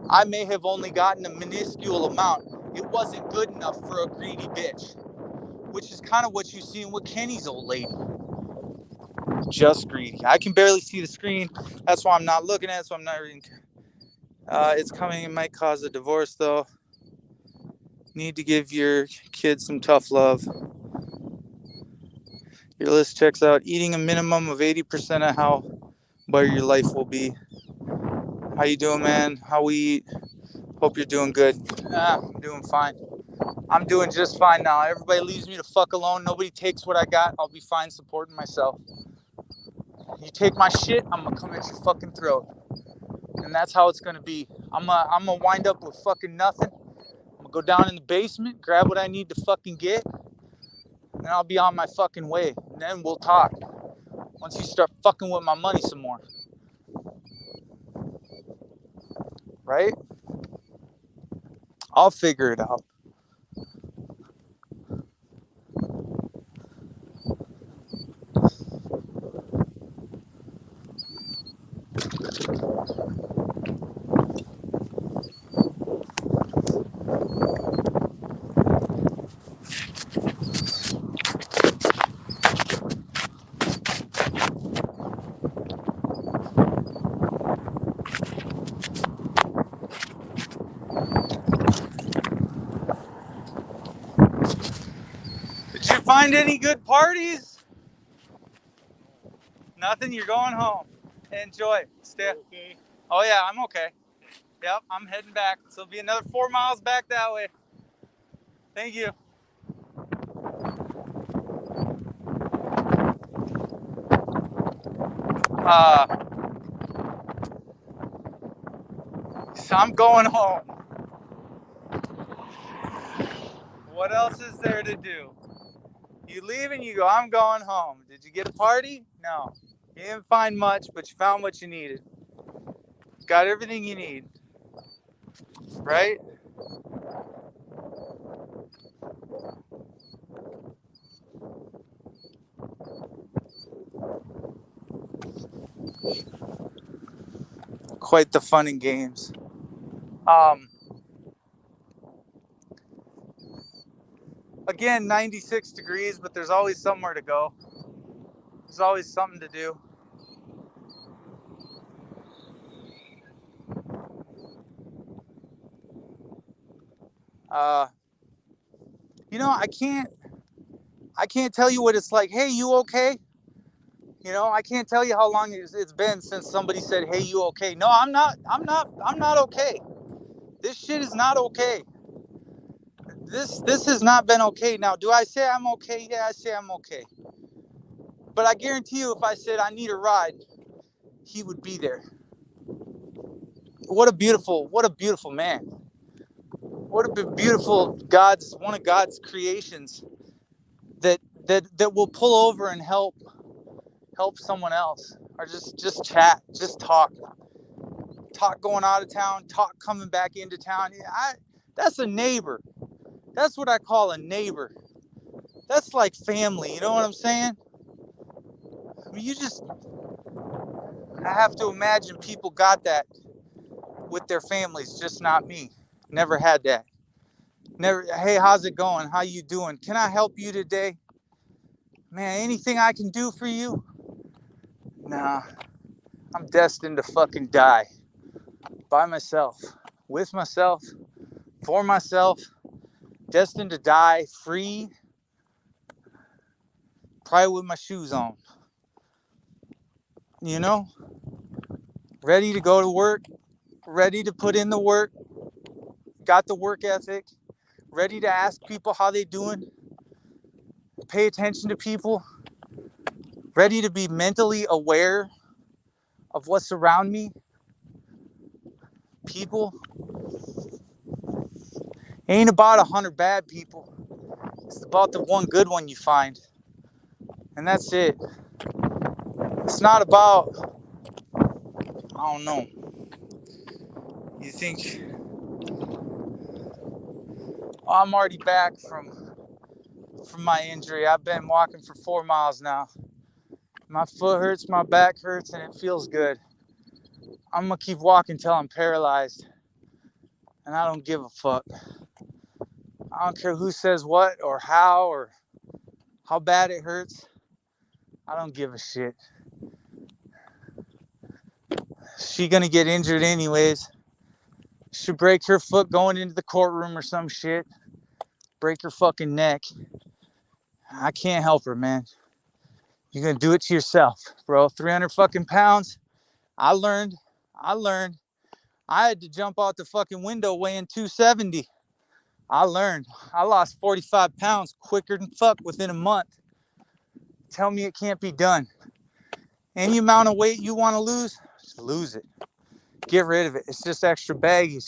I may have only gotten a minuscule amount. It wasn't good enough for a greedy bitch, which is kind of what you see with Kenny's old lady. Just greedy. I can barely see the screen. That's why I'm not looking at it, so I'm not reading. It's coming. It might cause a divorce, though. Need to give your kids some tough love. Your list checks out. Eating a minimum of 80% of where your life will be. How you doing, man? How we eat? Hope you're doing good. I'm doing fine. I'm doing just fine now. Everybody leaves me the fuck alone. Nobody takes what I got. I'll be fine supporting myself. You take my shit, I'm gonna come at your fucking throat. And that's how it's gonna be. I'm gonna wind up with fucking nothing. I'm gonna go down in the basement, grab what I need to fucking get, and I'll be on my fucking way. And then we'll talk. Once you start fucking with my money some more. Right? I'll figure it out. Did you find any good parties? Nothing? You're going home. Enjoy. Stay. Okay. Oh, yeah, I'm okay. Yep, I'm heading back. So it'll be another 4 miles back that way. Thank you. So I'm going home. What else is there to do? You leave and you go, I'm going home. Did you get a party? No. You didn't find much, but you found what you needed. Got everything you need. Right? Quite the fun and games. Again, 96 degrees, but there's always somewhere to go. There's always something to do. You know, I can't tell you what it's like. Hey, you okay? You know, I can't tell you how long it's been since somebody said, "Hey, you okay?" No, I'm not okay. This shit is not okay. This has not been okay. Now, do I say I'm okay? Yeah, I say I'm okay. But I guarantee you, if I said I need a ride, he would be there. What a beautiful man. What a beautiful one of God's creations that will pull over and help someone else, or just chat, just talk going out of town, talk coming back into town. That's a neighbor. That's what I call a neighbor. That's like family. You know what I'm saying? I mean, I have to imagine people got that with their families, just not me. Never had that. Never. Hey, how's it going? How you doing? Can I help you today? Man, anything I can do for you? Nah, I'm destined to fucking die. By myself. With myself. For myself. Destined to die free. Probably with my shoes on. You know? Ready to go to work. Ready to put in the work. Got the work ethic. Ready to ask people how they doing. Pay attention to people. Ready to be mentally aware of what's around me. People. Ain't about 100 bad people. It's about the one good one you find. And that's it. It's not about, I don't know. You think, oh, I'm already back from my injury. I've been walking for 4 miles now. My foot hurts, my back hurts, and it feels good. I'm gonna keep walking till I'm paralyzed. And I don't give a fuck. I don't care who says what or how bad it hurts. I don't give a shit. She gonna get injured anyways. She'll break her foot going into the courtroom or some shit. Break her fucking neck. I can't help her, man. You're gonna do it to yourself, bro. 300 fucking pounds. I learned. I had to jump out the fucking window weighing 270. I learned. I lost 45 pounds quicker than fuck within a month. Tell me it can't be done. Any amount of weight you want to lose, just lose it. Get rid of it. It's just extra baggage.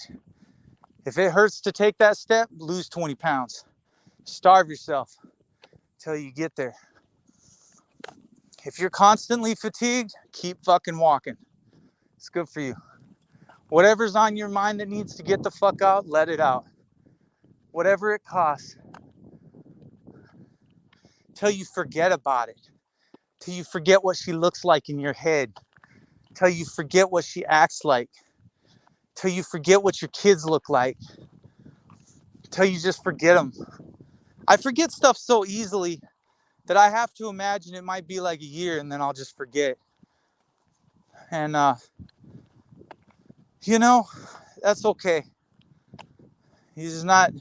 If it hurts to take that step, lose 20 pounds. Starve yourself till you get there. If you're constantly fatigued, keep fucking walking. It's good for you. Whatever's on your mind that needs to get the fuck out, let it out. whatever it costs, till you forget about it, till you forget what she looks like in your head, till you forget what she acts like, till you forget what your kids look like, till you just forget them. I forget stuff so easily that I have to imagine it might be like a year and then I'll just forget. And, you know, that's okay. He's not,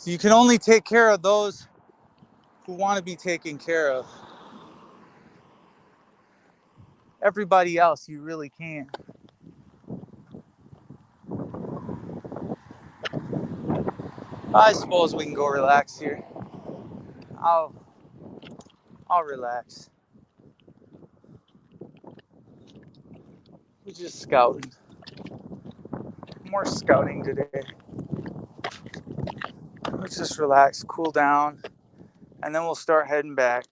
you can only take care of those who want to be taken care of. Everybody else, you really can't. I suppose we can go relax here. I'll relax. We're just scouting. More scouting today. Let's just relax, cool down, and then we'll start heading back.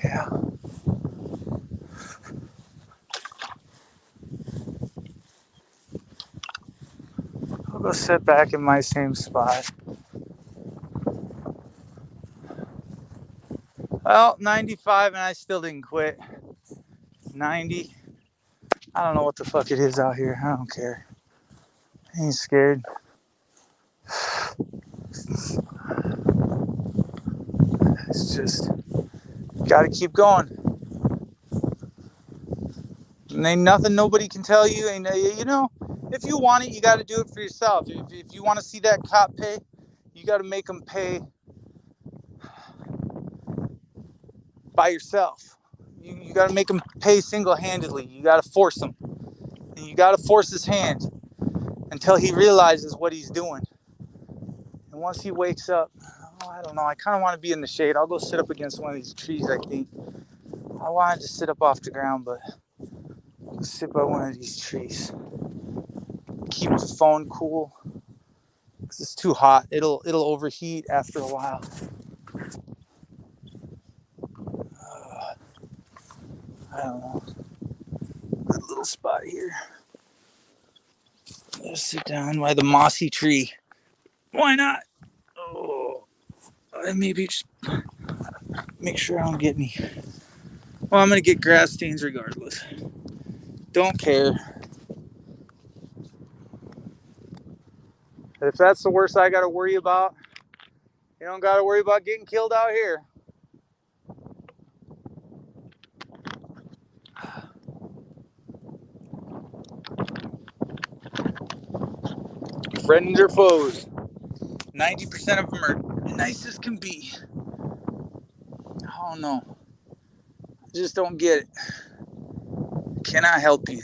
Yeah. I'll go sit back in my same spot. Well, 95 and I still didn't quit. 90. I don't know what the fuck it is out here. I don't care. I ain't scared. It's just, gotta keep going. And ain't nothing nobody can tell you. And you know, if you want it, you gotta do it for yourself. If you want to see that cop pay, you gotta make them pay by yourself. You gotta make them pay single-handedly. You gotta force them. And you gotta force his hand until he realizes what he's doing. And once he wakes up, I don't know, I kind of want to be in the shade. I'll go sit up against one of these trees, I think. I wanted to sit up off the ground, but I'll sit by one of these trees. Keep the phone cool, because it's too hot. It'll overheat after a while. I don't know. Good little spot here. Let's sit down by the mossy tree. Why not? Oh, maybe just make sure I don't get any. Well, I'm gonna get grass stains regardless. Don't care. If that's the worst I gotta worry about, you don't gotta worry about getting killed out here. Friends or foes, 90% of them are nice as can be. I don't know. I just don't get it. Can I help you?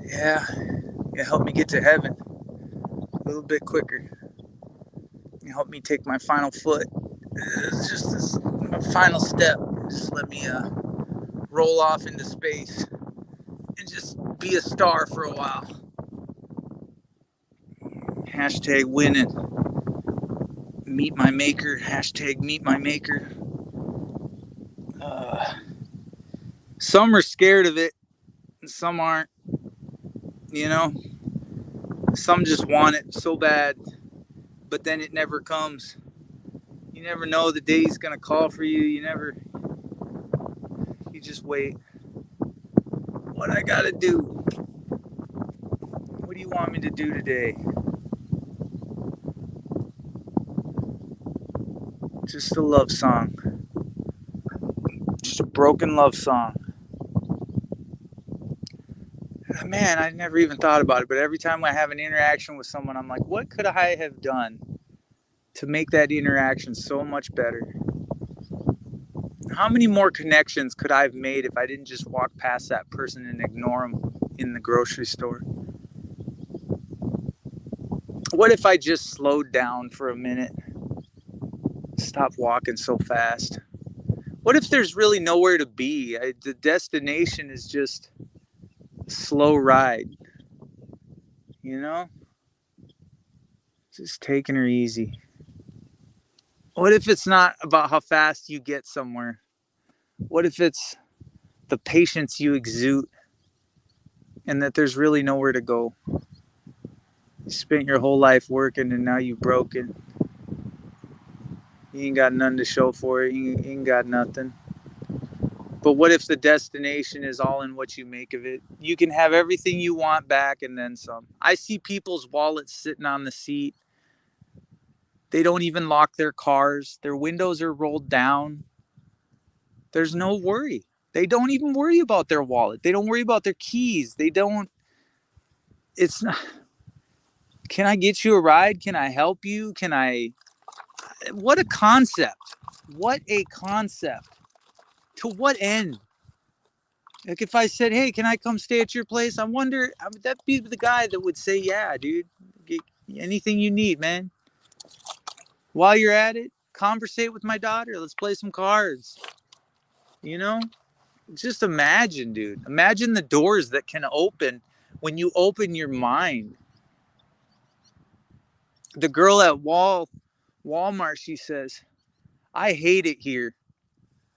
Yeah, you help me get to heaven a little bit quicker. You help me take my final foot. It's just this my final step. Just let me roll off into space and just be a star for a while. Hashtag winning. Meet my maker. Hashtag meet my maker. Some are scared of it and some aren't. You know, some just want it so bad, but then it never comes. You never know the day's gonna call for you. You just wait. What I gotta do? What do you want me to do today? Just a love song. Just a broken love song. Man, I never even thought about it, but every time I have an interaction with someone, I'm like, what could I have done to make that interaction so much better? How many more connections could I have made if I didn't just walk past that person and ignore them in the grocery store? What if I just slowed down for a minute? Stop walking so fast. What if there's really nowhere to be? The destination is just a slow ride, you know? Just taking her easy. What if it's not about how fast you get somewhere? What if it's the patience you exude and that there's really nowhere to go? You spent your whole life working and now you broken. You ain't got nothing to show for it. You ain't got nothing. But what if the destination is all in what you make of it? You can have everything you want back and then some. I see people's wallets sitting on the seat. They don't even lock their cars. Their windows are rolled down. There's no worry. They don't even worry about their wallet. They don't worry about their keys. They don't. It's not. Can I get you a ride? Can I help you? Can I? What a concept. What a concept. To what end? Like if I said, "Hey, can I come stay at your place?" I wonder, would that be the guy that would say, "Yeah, dude, get anything you need, man." While you're at it, conversate with my daughter. Let's play some cards. You know, just imagine, dude. Imagine the doors that can open when you open your mind. The girl at Walmart, she says, "I hate it here.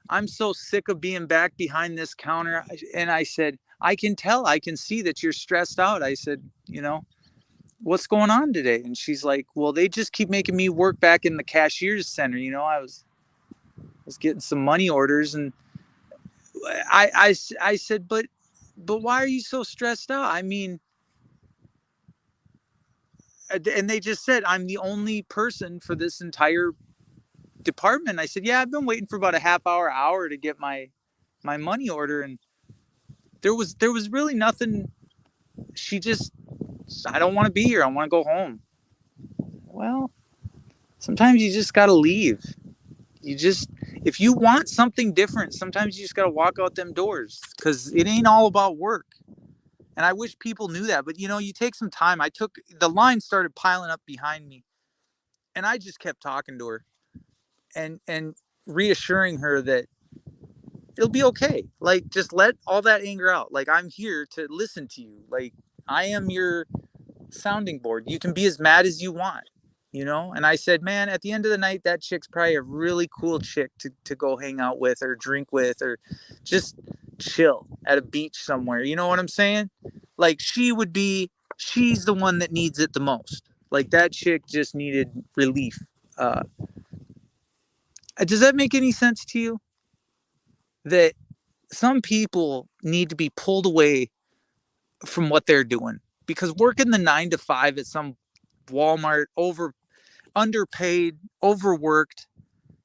I'm so sick of being back behind this counter." And I said, "I can tell. I can see that you're stressed out." I said, "What's going on today?" And she's like, "Well, they just keep making me work back in the cashier's center. I was getting some money orders." And I said, but why are you so stressed out? I mean, and they just said, "I'm the only person for this entire department." I said, "Yeah, I've been waiting for about a half hour to get my money order." And there was really nothing. She just, "I don't want to be here. I want to go home." Well, sometimes you just got to leave. You just, if you want something different, sometimes you just got to walk out them doors because it ain't all about work. And I wish people knew that. But you take some time. The line started piling up behind me, and I just kept talking to her and reassuring her that it'll be okay. Like, just let all that anger out. Like, I'm here to listen to you. Like, I am your sounding board. You can be as mad as you want. And I said, "Man, at the end of the night, that chick's probably a really cool chick to go hang out with or drink with or just chill at a beach somewhere." You know what I'm saying? Like, she's the one that needs it the most. Like, that chick just needed relief. uh does that make any sense to you, that some people need to be pulled away from what they're doing? Because working the 9 to 5 at some Walmart, underpaid, overworked,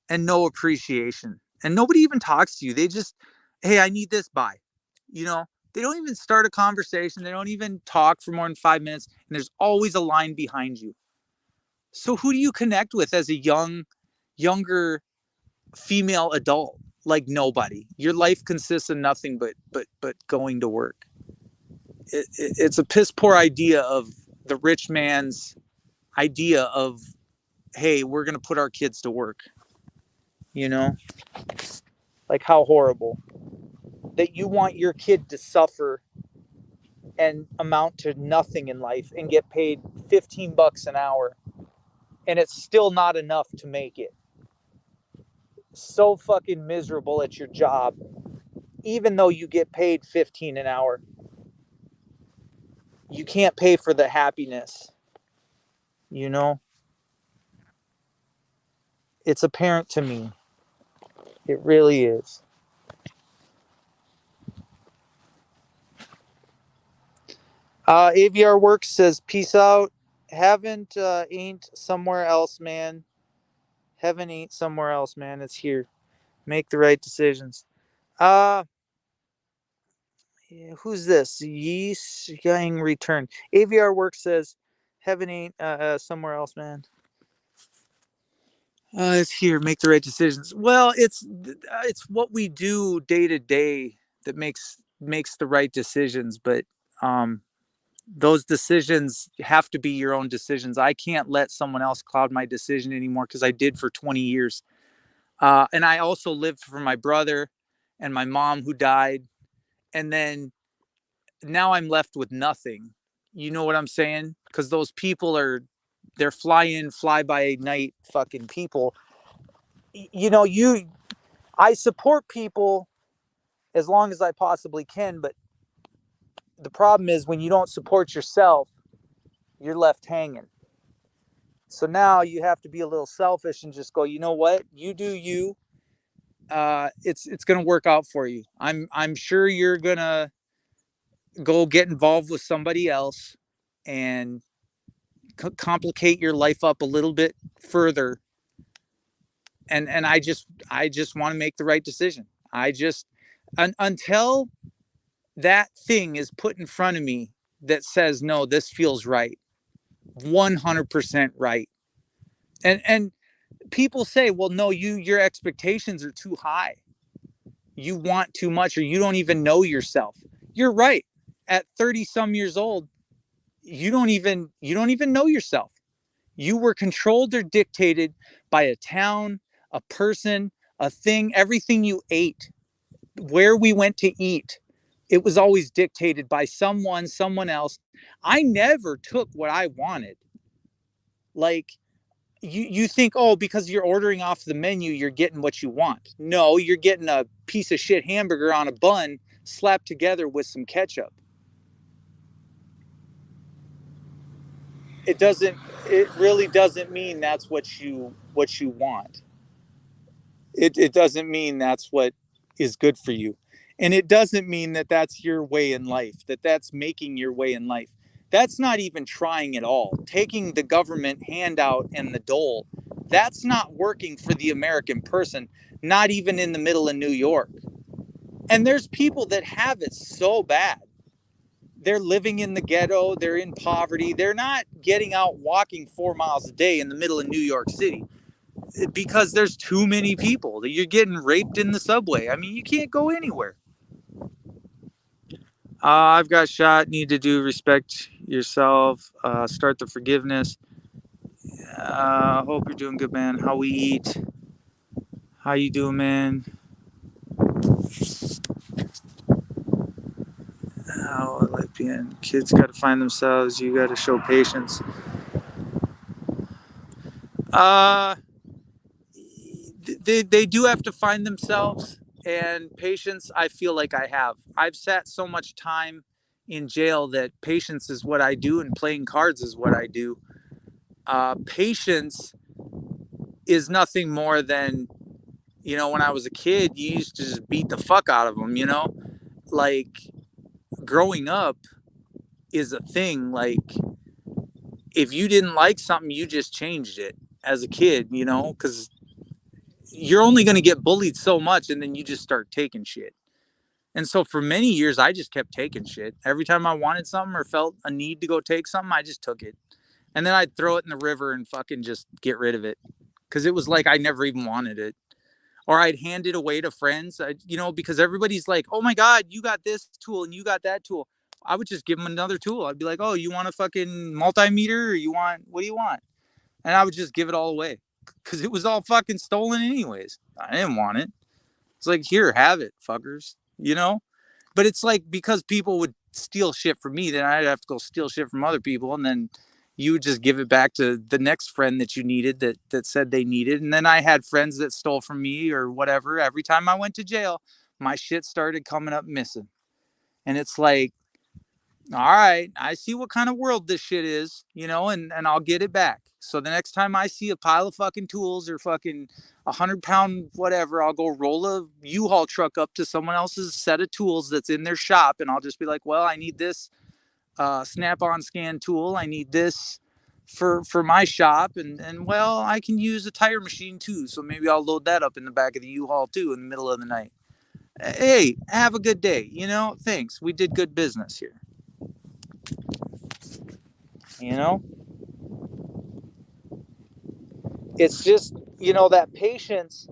and no appreciation. And nobody even talks to you. They just, "Hey, I need this by." You know, they don't even start a conversation. They don't even talk for more than 5 minutes. And there's always a line behind you. So who do you connect with as a younger female adult? Like, nobody. Your life consists of nothing but going to work. It's a piss poor idea of the rich man's idea of, "Hey, we're going to put our kids to work." You know, like, how horrible that you want your kid to suffer and amount to nothing in life and get paid $15 an hour, and it's still not enough to make it. So fucking miserable at your job, even though you get paid 15 an hour. You can't pay for the happiness, you know? It's apparent to me. It really is. AVR Works says, "Peace out. Haven't ain't somewhere else, man. Heaven ain't somewhere else, man. It's here. Make the right decisions." Uh yeah, who's this? Yeast Gang Return. AVR Work says, "Heaven ain't somewhere else, man. It's here. Make the right decisions." Well, it's what we do day to day that makes the right decisions. But um, those decisions have to be your own decisions. I can't let someone else cloud my decision anymore because I did for 20 years. And I also lived for my brother and my mom who died, and then now I'm left with nothing. You know what I'm saying? Because those people they're fly in, fly by night fucking people. you know, I support people as long as I possibly can, but the problem is when you don't support yourself, you're left hanging. So now you have to be a little selfish and just go, you know what? You do you. It's gonna work out for you. I'm sure you're gonna go get involved with somebody else and complicate your life up a little bit further. And I just want to make the right decision. I just until that thing is put in front of me that says no, this feels right, 100% right. And people say, well, no, your expectations are too high. You want too much, or you don't even know yourself. You're right. At 30 some years old, you don't even know yourself. You were controlled or dictated by a town, a person, a thing, everything you ate, where we went to eat. It was always dictated by someone else. I never took what I wanted. Like, you think, oh, because you're ordering off the menu, you're getting what you want. No, you're getting a piece of shit hamburger on a bun slapped together with some ketchup. It doesn't, it really doesn't mean that's what you want. It doesn't mean that's what is good for you. And it doesn't mean that that's your way in life, that that's making your way in life. That's not even trying at all. Taking the government handout and the dole, that's not working for the American person, not even in the middle of New York. And there's people that have it so bad. They're living in the ghetto, they're in poverty, they're not getting out walking 4 miles a day in the middle of New York City because there's too many people. You're getting raped in the subway. I mean, you can't go anywhere. I've got shot. Need to do respect yourself. Start the forgiveness. Hope you're doing good, man. How we eat. How you doing, man? How I like being. Kids got to find themselves. You got to show patience. Uh, they do have to find themselves, and patience I feel like I've sat so much time in jail that patience is what I do and playing cards is what I do. Patience is nothing more than, when I was a kid, you used to just beat the fuck out of them, like growing up is a thing. Like, if you didn't like something, you just changed it as a kid, because you're only going to get bullied so much and then you just start taking shit. And so for many years, I just kept taking shit. Every time I wanted something or felt a need to go take something, I just took it. And then I'd throw it in the river and fucking just get rid of it. Because it was like I never even wanted it. Or I'd hand it away to friends, because everybody's like, oh my God, you got this tool and you got that tool. I would just give them another tool. I'd be like, oh, you want a fucking multimeter, or what do you want? And I would just give it all away because it was all fucking stolen anyways. I didn't want it. It's like, here, have it, fuckers. But it's like, because people would steal shit from me, then I'd have to go steal shit from other people, and then you would just give it back to the next friend that you needed, that said they needed. And then I had friends that stole from me or whatever. Every time I went to jail, my shit started coming up missing. And it's like, all right, I see what kind of world this shit is, and I'll get it back. So the next time I see a pile of fucking tools or fucking 100-pound whatever, I'll go roll a U-Haul truck up to someone else's set of tools that's in their shop, and I'll just be like, well, I need this Snap-on scan tool. I need this for my shop, and well, I can use a tire machine too, so maybe I'll load that up in the back of the U-Haul too in the middle of the night. Hey, have a good day. Thanks. We did good business here. You know, it's just, that patience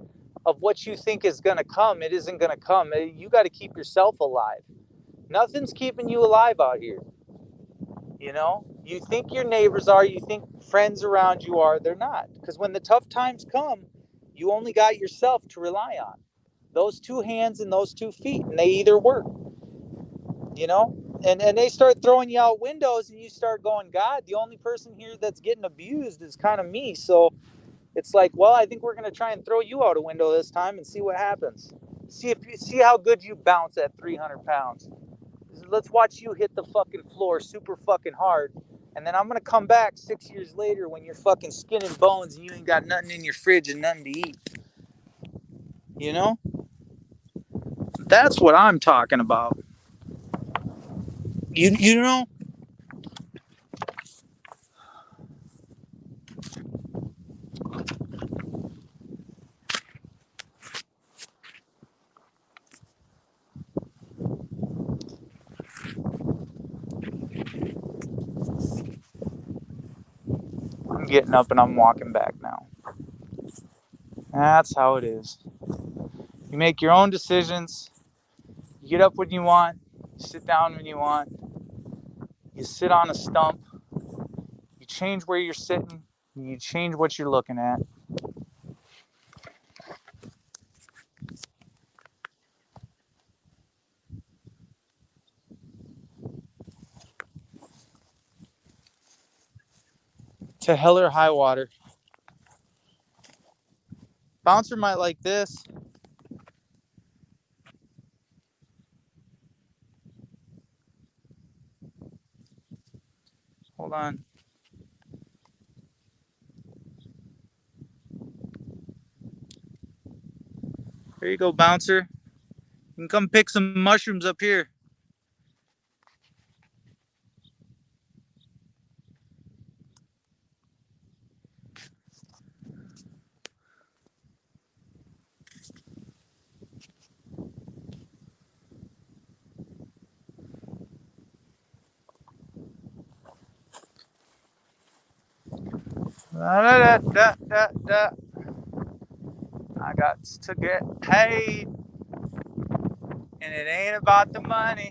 of what you think is going to come. It isn't going to come. You got to keep yourself alive. Nothing's keeping you alive out here. You think your neighbors are, you think friends around you are. They're not, because when the tough times come, you only got yourself to rely on, those two hands and those 2 feet, and they either work. And they start throwing you out windows, and you start going, God, the only person here that's getting abused is kind of me. So It's like, well, I think we're gonna try and throw you out a window this time and see what happens. See how good you bounce at 300 pounds. Let's watch you hit the fucking floor super fucking hard. And then I'm gonna come back 6 years later when you're fucking skin and bones and you ain't got nothing in your fridge and nothing to eat. You know? That's what I'm talking about. You know? I'm getting up and I'm walking back now. That's how it is. You make your own decisions. You get up when you want. You sit down when you want. You sit on a stump. You change where you're sitting. You change what you're looking at. To hell or high water. Bouncer might like this. Hold on. There you go, Bouncer. You can come pick some mushrooms up here. Da, da, da, da, da. I got to get paid, and it ain't about the money.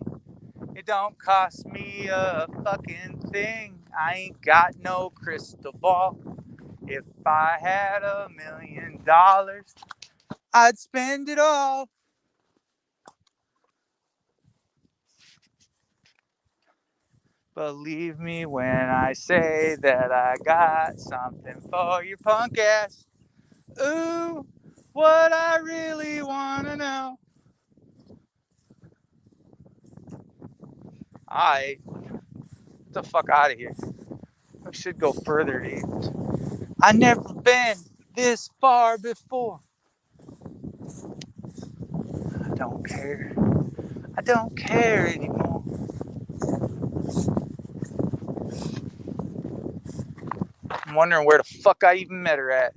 It don't cost me a fucking thing. I ain't got no crystal ball. If I had $1 million, I'd spend it all. Believe me when I say that I got something for your punk ass. Ooh, what I really wanna know. Alright, get the fuck out of here. We should go further to eat. I never been this far before. I don't care. I don't care anymore. I'm wondering where the fuck I even met her at.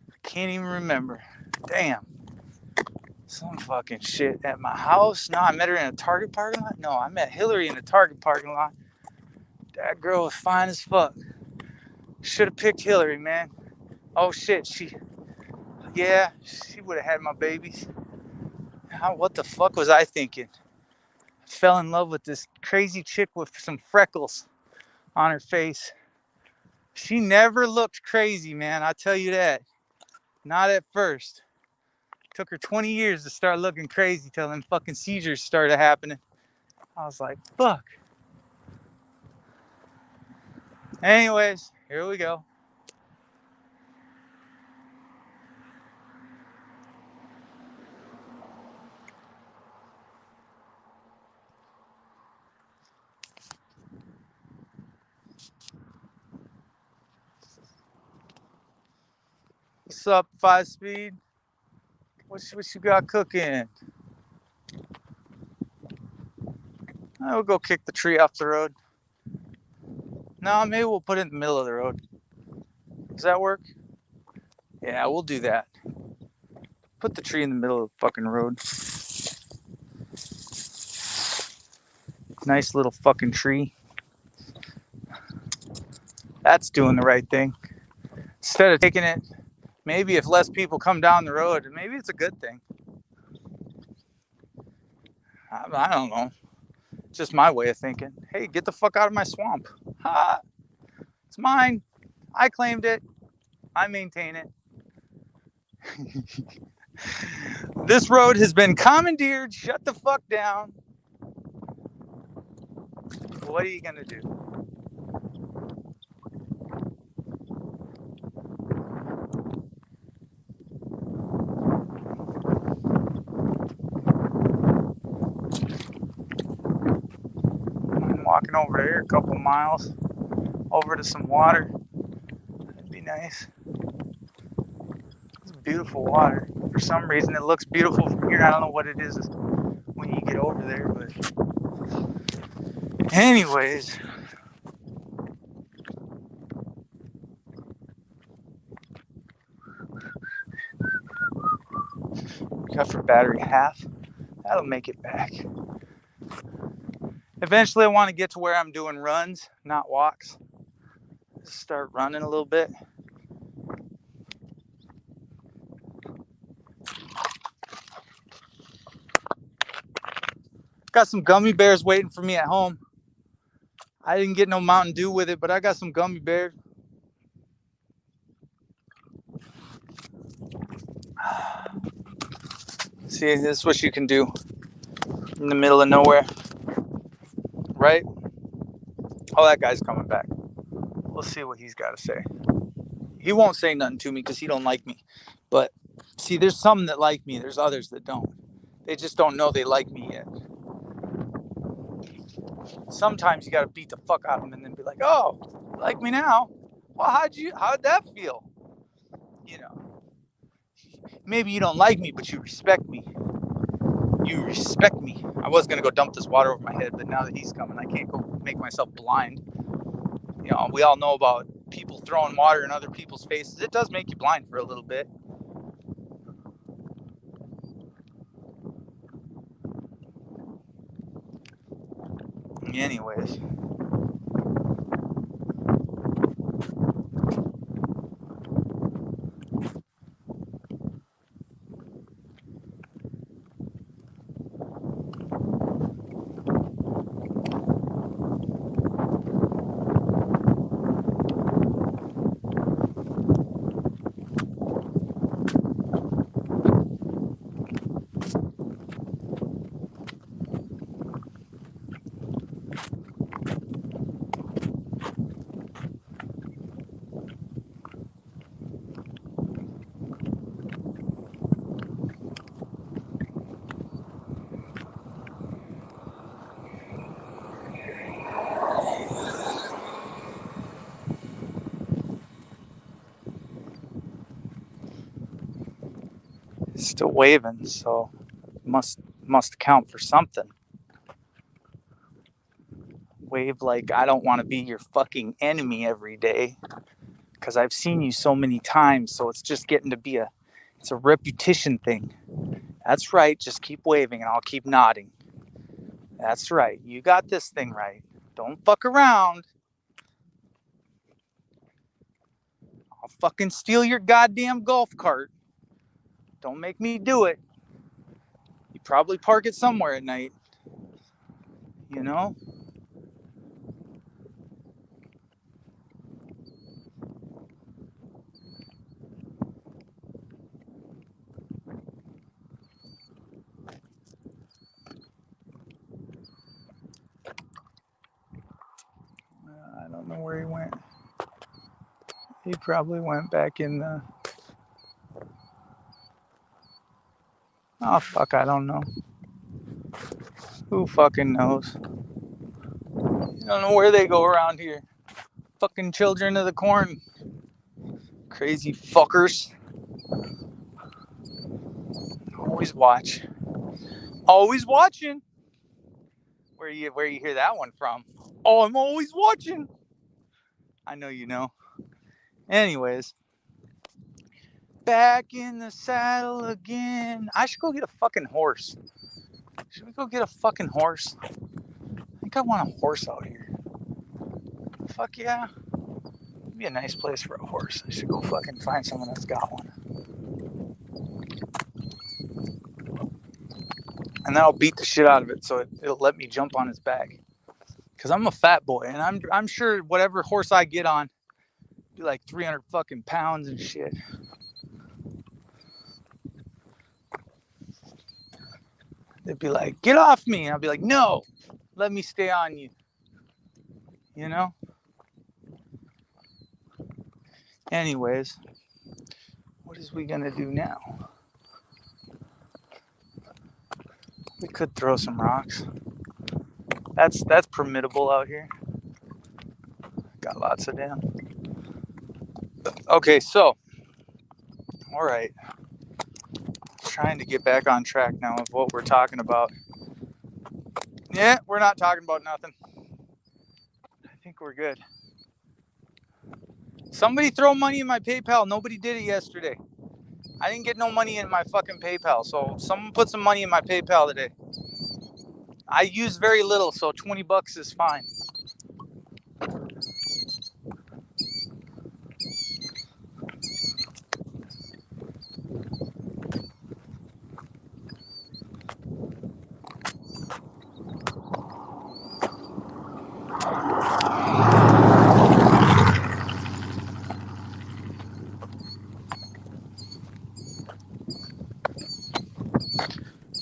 I can't even remember. Damn. Some fucking shit at my house. No, I met her in a Target parking lot. No, I met Hillary in a Target parking lot. That girl was fine as fuck. Should have picked Hillary, man. Oh shit, she would have had my babies. What the fuck was I thinking? I fell in love with this crazy chick with some freckles on her face. She never looked crazy, man. I tell you that. Not at first. Took her 20 years to start looking crazy till them fucking seizures started happening. I was like, fuck. Anyways, here we go. What's up, 5-speed? What you got cooking? We'll go kick the tree off the road. No, maybe we'll put it in the middle of the road. Does that work? Yeah, we'll do that. Put the tree in the middle of the fucking road. Nice little fucking tree. That's doing the right thing. Instead of taking it, maybe if less people come down the road, maybe it's a good thing. I don't know. Just my way of thinking. Hey, get the fuck out of my swamp. Ha! It's mine. I claimed it. I maintain it. This road has been commandeered. Shut the fuck down. What are you gonna do? right here, a couple miles over to some water. That'd be nice. It's beautiful water. For some reason, it looks beautiful from here. I don't know what it is when you get over there, but anyways. Cut for battery half. That'll make it back. Eventually, I want to get to where I'm doing runs, not walks. Start running a little bit. Got some gummy bears waiting for me at home. I didn't get no Mountain Dew with it, but I got some gummy bears. See, this is what you can do in the middle of nowhere, right? Oh, that guy's coming back. We'll see what he's got to say. He won't say nothing to me because he don't like me. But see, there's some that like me. There's others that don't. They just don't know they like me yet. Sometimes you got to beat the fuck out of them and then be like, oh, you like me now? Well, how'd that feel? You know, maybe you don't like me, but you respect me. You respect me. I was going to go dump this water over my head, but now that he's coming, I can't go make myself blind. You know, we all know about people throwing water in other people's faces. It does make you blind for a little bit. Anyways. Still waving, so must count for something. Wave like I don't want to be your fucking enemy every day, because I've seen you so many times, so it's just getting to be it's a repetition thing. That's right, just keep waving and I'll keep nodding. That's right, you got this thing right. Don't fuck around. I'll fucking steal your goddamn golf cart. Don't make me do it. You probably park it somewhere at night. You know? I don't know where he went. He probably went back in the... Oh, fuck, I don't know. Who fucking knows? I don't know where they go around here. Fucking children of the corn. Crazy fuckers. Always watch. Always watching. Where you hear that one from? Oh, I'm always watching. I know you know. Anyways. Back in the saddle again. I should go get a fucking horse. Should we go get a fucking horse? I think I want a horse out here. Fuck yeah. It'd be a nice place for a horse. I should go fucking find someone that's got one. And then I'll beat the shit out of it so it'll let me jump on his back. Because I'm a fat boy, and I'm sure whatever horse I get on be like 300 fucking pounds and shit. They'd be like, get off me. And I'll be like, no, let me stay on you. You know? Anyways, what is we gonna do now? We could throw some rocks. That's permittable out here. Got lots of damn. Okay, so, all right. Trying to get back on track now of what we're talking about. Yeah, we're not talking about nothing. I think we're good. Somebody throw money in my PayPal. Nobody did it yesterday. I didn't get no money in my fucking PayPal, so someone put some money in my PayPal today. I use very little, so $20 is fine.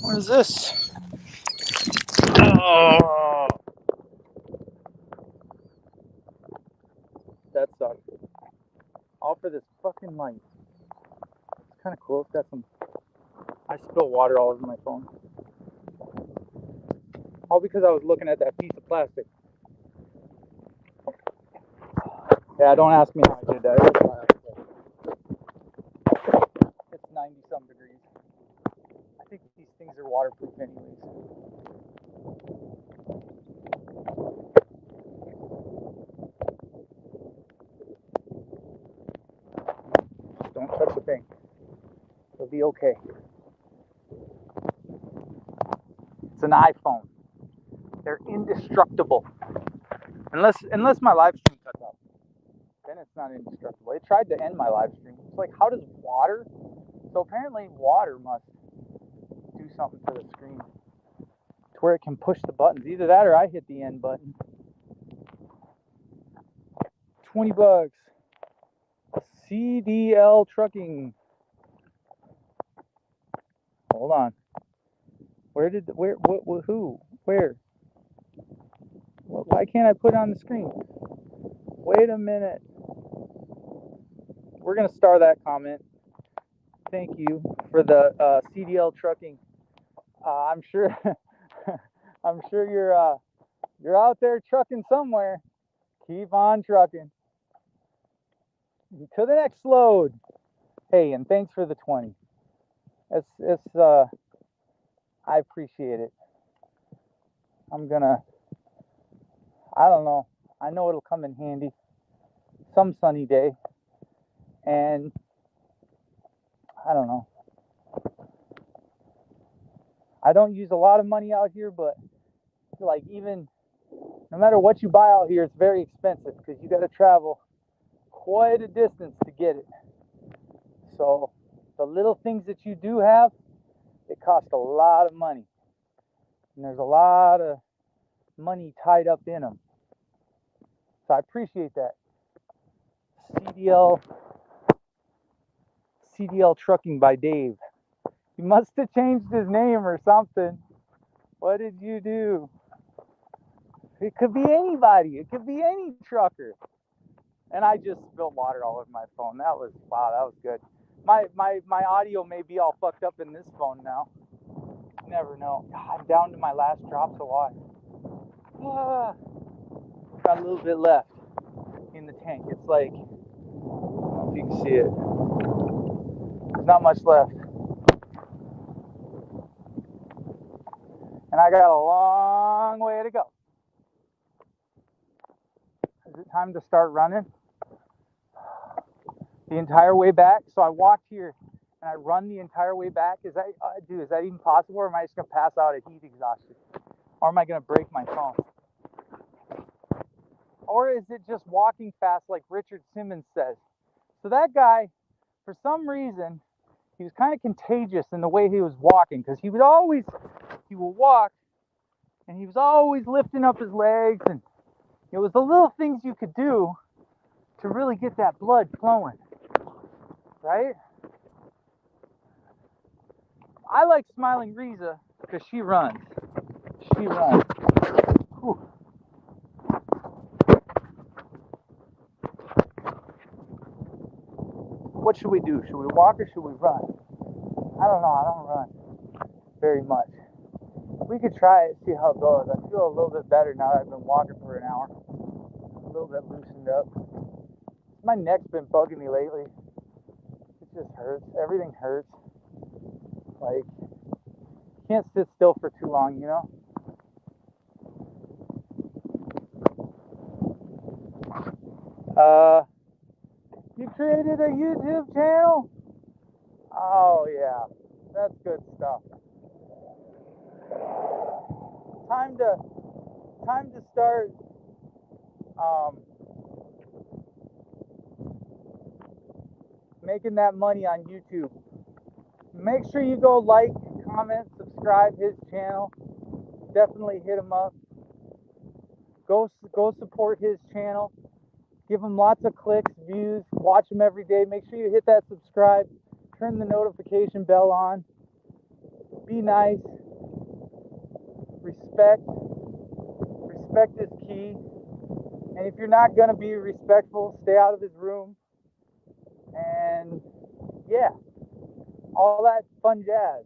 What is this? Oh, that sucks. All for this fucking light. It's kind of cool. It's got some. I spilled water all over my phone. All because I was looking at that piece of plastic. Yeah, don't ask me how I did that. It's 90-some degrees. I think these things are waterproof anyways. Don't touch the thing. It'll be okay. It's an iPhone. They're indestructible. Unless my live stream cuts out. Then it's not indestructible. It tried to end my live stream. It's like, how does water? So apparently water must do something to the screen to where it can push the buttons. Either that or I hit the end button. $20. CDL Trucking. Hold on. Who? Where? Why can't I put it on the screen? Wait a minute. We're gonna star that comment. Thank you for the CDL Trucking. I'm sure, I'm sure you're out there trucking somewhere. Keep on trucking. To the next load. Hey, and thanks for the 20. It's I appreciate it. I don't know. I know it'll come in handy some sunny day. And I don't know. I don't use a lot of money out here, but like even no matter what you buy out here, it's very expensive because you got to travel quite a distance to get it. So the little things that you do have, it costs a lot of money. And there's a lot of money tied up in them. So I appreciate that. CDL Trucking by Dave. He must have changed his name or something. What did you do? It could be anybody. It could be any trucker. And I just spilled water all over my phone. That was good. My audio may be all fucked up in this phone now. You never know. I'm down to my last drops of water. Got a little bit left in the tank. It's like, I don't know if you can see it. There's not much left. And I got a long way to go. Is it time to start running? The entire way back? So I walked here and I run the entire way back. Is that even possible, or am I just gonna pass out of heat exhaustion? Or am I gonna break my phone? Or is it just walking fast like Richard Simmons says? So that guy, for some reason, he was kind of contagious in the way he was walking, because he would walk and he was always lifting up his legs, and it was the little things you could do to really get that blood flowing, right? I like Smiling Riza because she runs. Whew. What should we do? Should we walk or should we run? I don't know. I don't run very much. We could try it, see how it goes. I feel a little bit better now that I've been walking for an hour. A little bit loosened up. My neck's been bugging me lately. It just hurts. Everything hurts. Like, can't sit still for too long, you know? You created a YouTube channel? Oh yeah, that's good stuff. Time to start making that money on YouTube. Make sure you go like, comment, subscribe his channel. Definitely hit him up. Go support his channel. Give him lots of clicks, views. Watch him every day. Make sure you hit that subscribe. Turn the notification bell on. Be nice. Respect. Respect is key. And if you're not going to be respectful, stay out of his room. And yeah, all that fun jazz.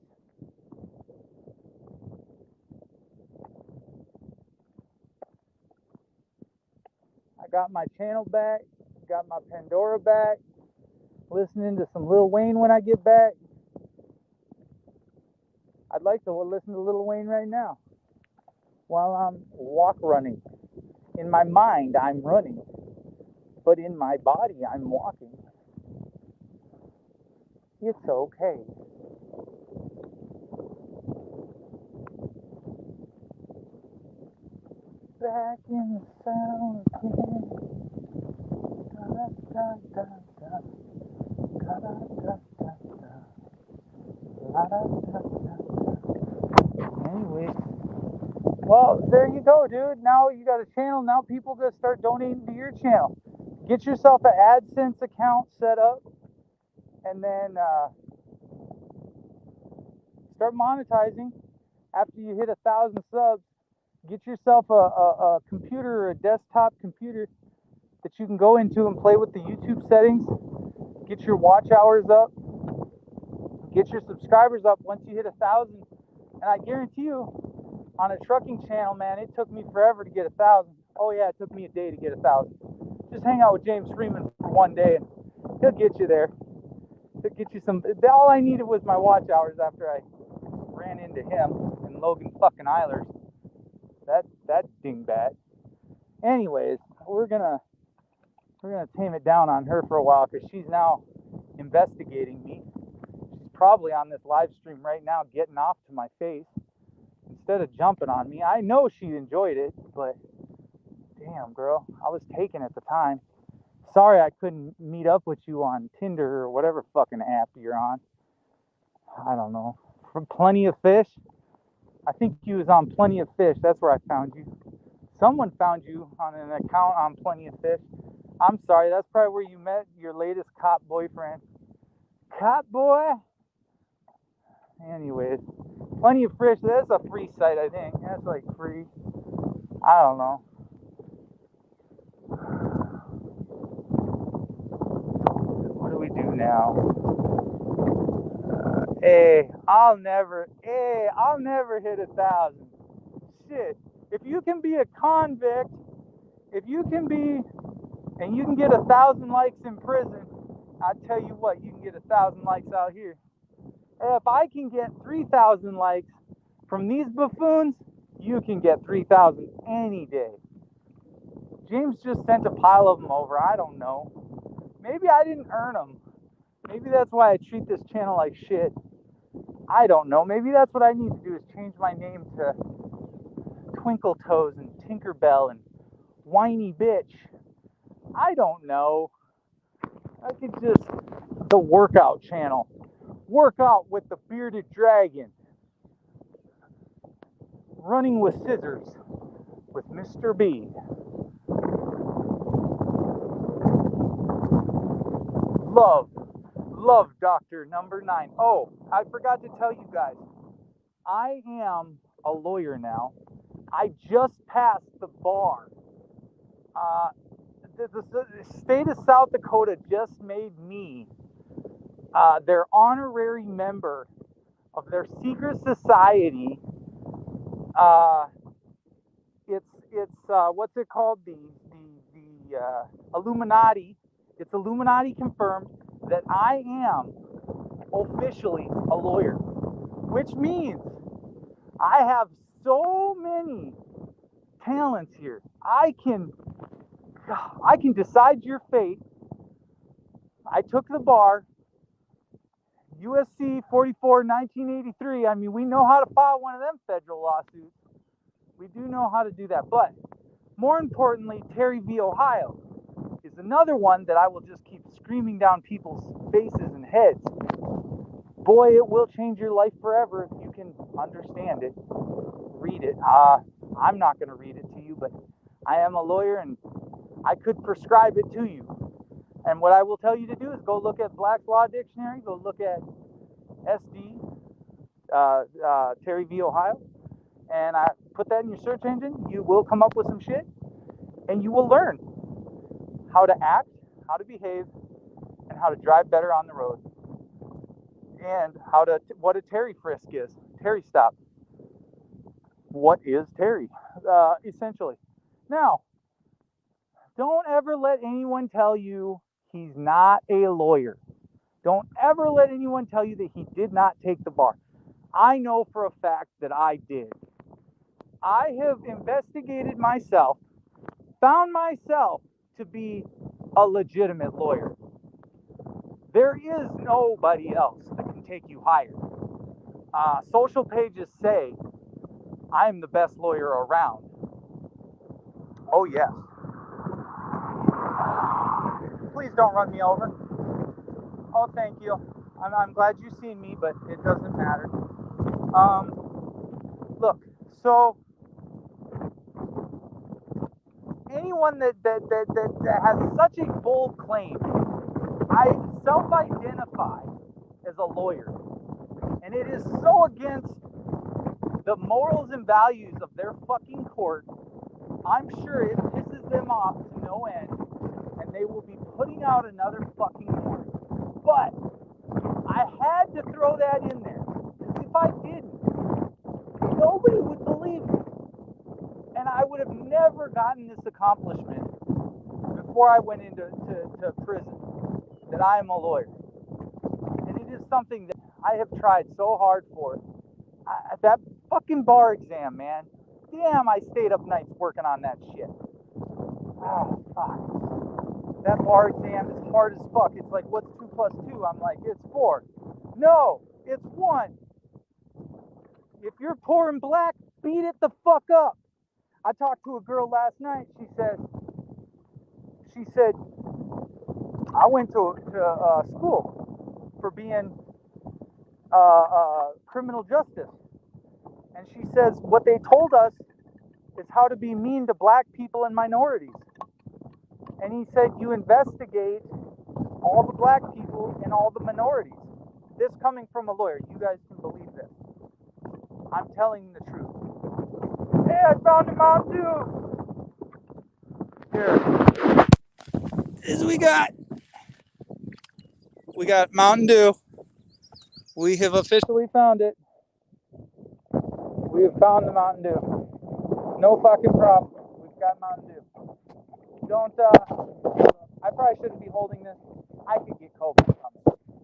I got my channel back, got my Pandora back, listening to some Lil Wayne when I get back. I'd like to listen to Lil Wayne right now while I'm walk running. In my mind, I'm running, but in my body, I'm walking. It's okay. Back in the sound again. Da, da, da, da. Da, da, da, da, da. La, da, da, da, da. Anyway, well, there you go, dude. Now you got a channel. Now people just start donating to your channel. Get yourself an AdSense account set up, and then start monetizing. After you hit 1,000 subs, get yourself a computer or a desktop computer that you can go into and play with the YouTube settings. Get your watch hours up. Get your subscribers up once you hit 1,000. And I guarantee you, on a trucking channel, man, it took me forever to get 1,000. Oh yeah, it took me a day to get 1,000. Just hang out with James Freeman for one day and he'll get you there. He'll get you some. All I needed was my watch hours after I ran into him and Logan fucking Eilers. That dingbat. Anyways, we're gonna tame it down on her for a while because she's now investigating me. She's probably on this live stream right now getting off to my face instead of jumping on me. I know she enjoyed it, but damn, girl, I was taken at the time. Sorry I couldn't meet up with you on Tinder or whatever fucking app you're on. I don't know. From Plenty of Fish? I think you was on Plenty of Fish. That's where I found you. Someone found you on an account on Plenty of Fish. I'm sorry, that's probably where you met your latest cop boyfriend. Cop boy? Anyways, Plenty of Fish, that's a free site, I think. That's like free. I don't know. What do we do now? I'll never hit 1,000. Shit. If you can be a convict, if you can be, and you can get 1,000 likes in prison, I tell you what, you can get 1,000 likes out here. And if I can get 3,000 likes from these buffoons, you can get 3,000 any day. James just sent a pile of them over. I don't know. Maybe I didn't earn them. Maybe that's why I treat this channel like shit. I don't know. Maybe that's what I need to do is change my name to Twinkle Toes and Tinkerbell and Whiny Bitch. I don't know. I could just the workout channel. Workout with the bearded dragon. Running with scissors with Mr. B. Love Doctor number 9. Oh, I forgot to tell you guys. I am a lawyer now. I just passed the bar. The state of South Dakota just made me their honorary member of their secret society. It's what's it called? The Illuminati. It's Illuminati confirmed that I am officially a lawyer, which means I have so many talents here. I can decide your fate. I took the bar, USC 44 1983. I mean, we know how to file one of them federal lawsuits. We do know how to do that. But more importantly, Terry v. Ohio is another one that I will just keep screaming down people's faces and heads. Boy, it will change your life forever if you can understand it. Read it. I'm not going to read it to you, but I am a lawyer and I could prescribe it to you. And what I will tell you to do is go look at Black's Law Dictionary, go look at SD, Terry v. Ohio, and I put that in your search engine. You will come up with some shit, and you will learn how to act, how to behave, and how to drive better on the road, and what a Terry frisk is, Terry stop. What is Terry, essentially? Now, don't ever let anyone tell you he's not a lawyer. Don't ever let anyone tell you that he did not take the bar. I know for a fact that I did. I have investigated myself, found myself to be a legitimate lawyer. There is nobody else that can take you higher. Social pages say I'm the best lawyer around. Oh, yes. Please don't run me over. Oh, thank you. I'm glad you've seen me, but it doesn't matter. Look, so anyone that has such a bold claim, I self-identify as a lawyer, and it is so against the morals and values of their fucking court. I'm sure it pisses them off to no end, and they will be putting out another fucking warrant. But I had to throw that in there, because if I didn't, nobody would believe me, and I would have never gotten this accomplishment before I went into prison, that I am a lawyer. And it is something that I have tried so hard for. That fucking bar exam, man. Damn, I stayed up nights working on that shit. Oh, fuck. That bar exam is hard as fuck. It's like, what's 2 plus 2? I'm like, it's 4. No, it's 1. If you're poor and black, beat it the fuck up. I talked to a girl last night. She said, I went to school for being criminal justice. And she says, what they told us is how to be mean to black people and minorities. And he said, you investigate all the black people and all the minorities. This coming from a lawyer. You guys can believe this. I'm telling the truth. Hey, I found a Mountain Dew. Here. This we got. We got Mountain Dew. We have officially found it. We have found the Mountain Dew. No fucking problem. We've got Mountain Dew. Don't, I probably shouldn't be holding this. I could get COVID from it.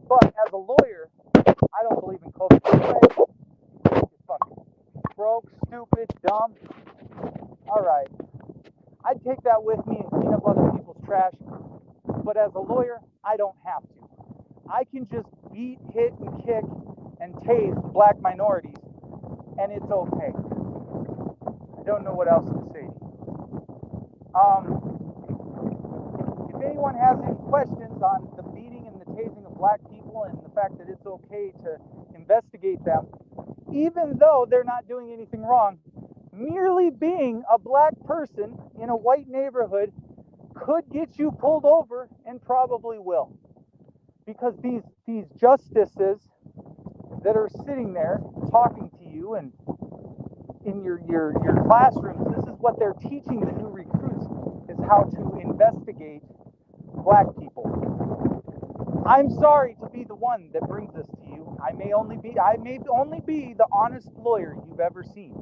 But as a lawyer, I don't believe in COVID anyway. You're fucking broke, stupid, dumb. Alright. I'd take that with me and clean up other people's trash. But as a lawyer, I don't have to. I can just beat, hit, and kick and tase black minorities, and it's okay. I don't know what else to say. If anyone has any questions on the beating and the tasing of black people and the fact that it's okay to investigate them, even though they're not doing anything wrong, merely being a black person in a white neighborhood could get you pulled over and probably will. Because these justices that are sitting there talking to you and in your classrooms, this is what they're teaching the new recruits, is how to investigate black people. I'm sorry to be the one that brings this to you. I may only be the honest lawyer you've ever seen.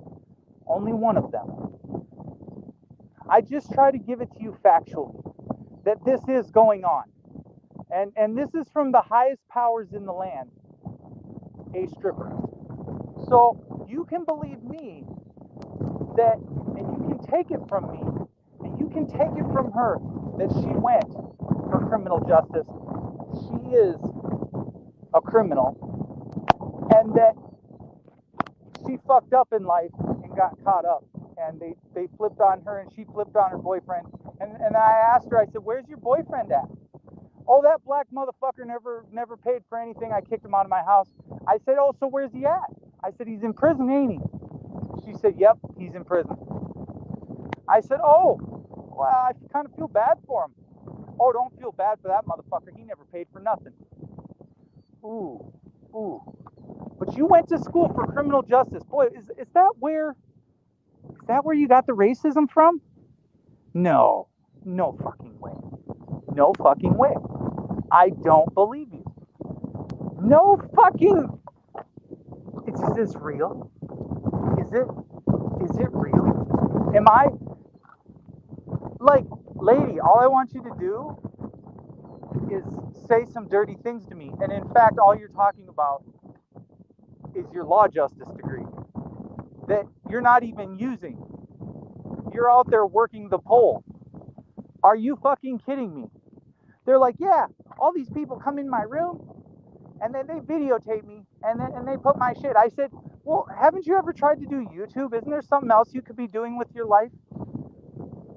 Only one of them. I just try to give it to you factually. that this is going on. And this is from the highest powers in the land, a stripper. So you can believe me that, and you can take it from me, and you can take it from her, that she went for criminal justice. She is a criminal, and that she fucked up in life and got caught up, and they flipped on her, and she flipped on her boyfriend. And I asked her, I said, where's your boyfriend at? Oh, that black motherfucker never paid for anything. I kicked him out of my house. I said, oh, so where's he at? I said, he's in prison, ain't he? She said, yep, he's in prison. I said, oh, well, I kind of feel bad for him. Oh, don't feel bad for that motherfucker. He never paid for nothing. Ooh. But you went to school for criminal justice. Boy, is that where you got the racism from? No fucking way. No fucking way. I don't believe you. No fucking. Is this real? Is it real? Am I like, lady, all I want you to do is say some dirty things to me. And in fact, all you're talking about is your law justice degree that you're not even using. You're out there working the pole. Are you fucking kidding me? They're like, yeah, all these people come in my room and then they videotape me and they put my shit. I said, well, haven't you ever tried to do YouTube? Isn't there something else you could be doing with your life?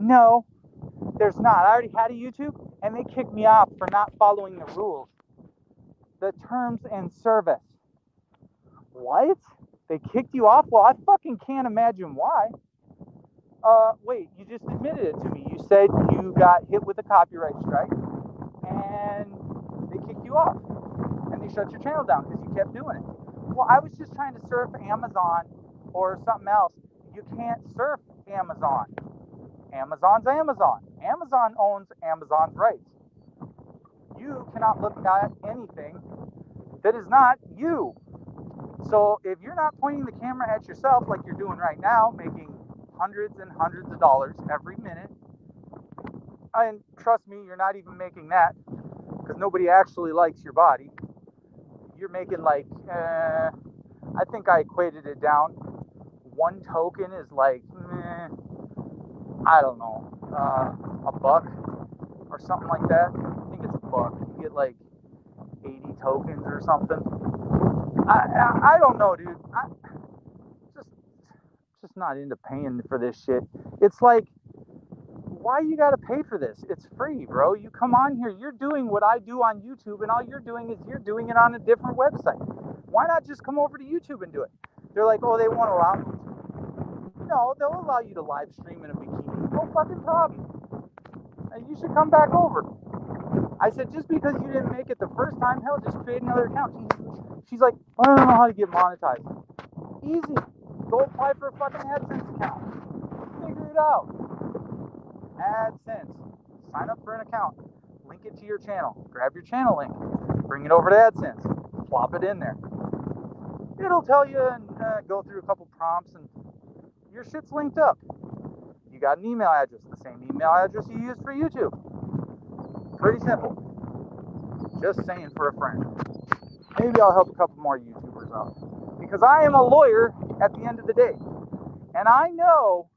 No, there's not. I already had a YouTube and they kicked me off for not following the rules, the terms and service. What? They kicked you off? Well, I fucking can't imagine why. Wait, you just admitted it to me. You said you got hit with a copyright strike and they kicked you off and they shut your channel down because you kept doing it. Well, I was just trying to surf Amazon or something else. You can't surf Amazon. Amazon's Amazon. Amazon owns Amazon's rights. You cannot look at anything that is not you. So if you're not pointing the camera at yourself like you're doing right now, making hundreds and hundreds of dollars every minute, and trust me, you're not even making that because nobody actually likes your body. You're making like, I think I equated it down. One token is like, I don't know, $1 or something like that. I think it's $1. You get like 80 tokens or something. I don't know, dude. Just not into paying for this shit. It's like, why you gotta pay for this? It's free, bro. You come on here, you're doing what I do on YouTube, and all you're doing is you're doing it on a different website. Why not just come over to YouTube and do it? They're like, oh, they won't allow me to. No, they'll allow you to live stream in a bikini. No fucking problem. And you should come back over. I said, just because you didn't make it the first time, hell, just create another account. She's like, I don't know how to get monetized. Easy. Go apply for a fucking AdSense account. Figure it out. AdSense. Sign up for an account. Link it to your channel. Grab your channel link. Bring it over to AdSense. Plop it in there. It'll tell you and go through a couple prompts and your shit's linked up. You got an email address, the same email address you use for YouTube. Pretty simple. Just saying for a friend. Maybe I'll help a couple more YouTubers out. Because I am a lawyer at the end of the day. And I know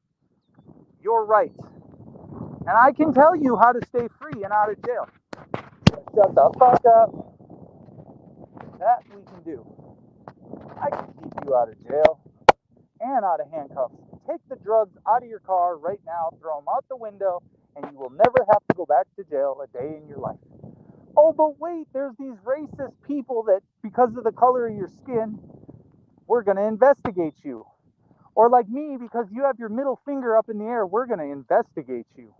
your rights. And I can tell you how to stay free and out of jail. Shut the fuck up. That we can do. I can keep you out of jail and out of handcuffs. Take the drugs out of your car right now, throw them out the window, and you will never have to go back to jail a day in your life. Oh, but wait, there's these racist people that, because of the color of your skin, we're going to investigate you. Or like me, because you have your middle finger up in the air, we're going to investigate you.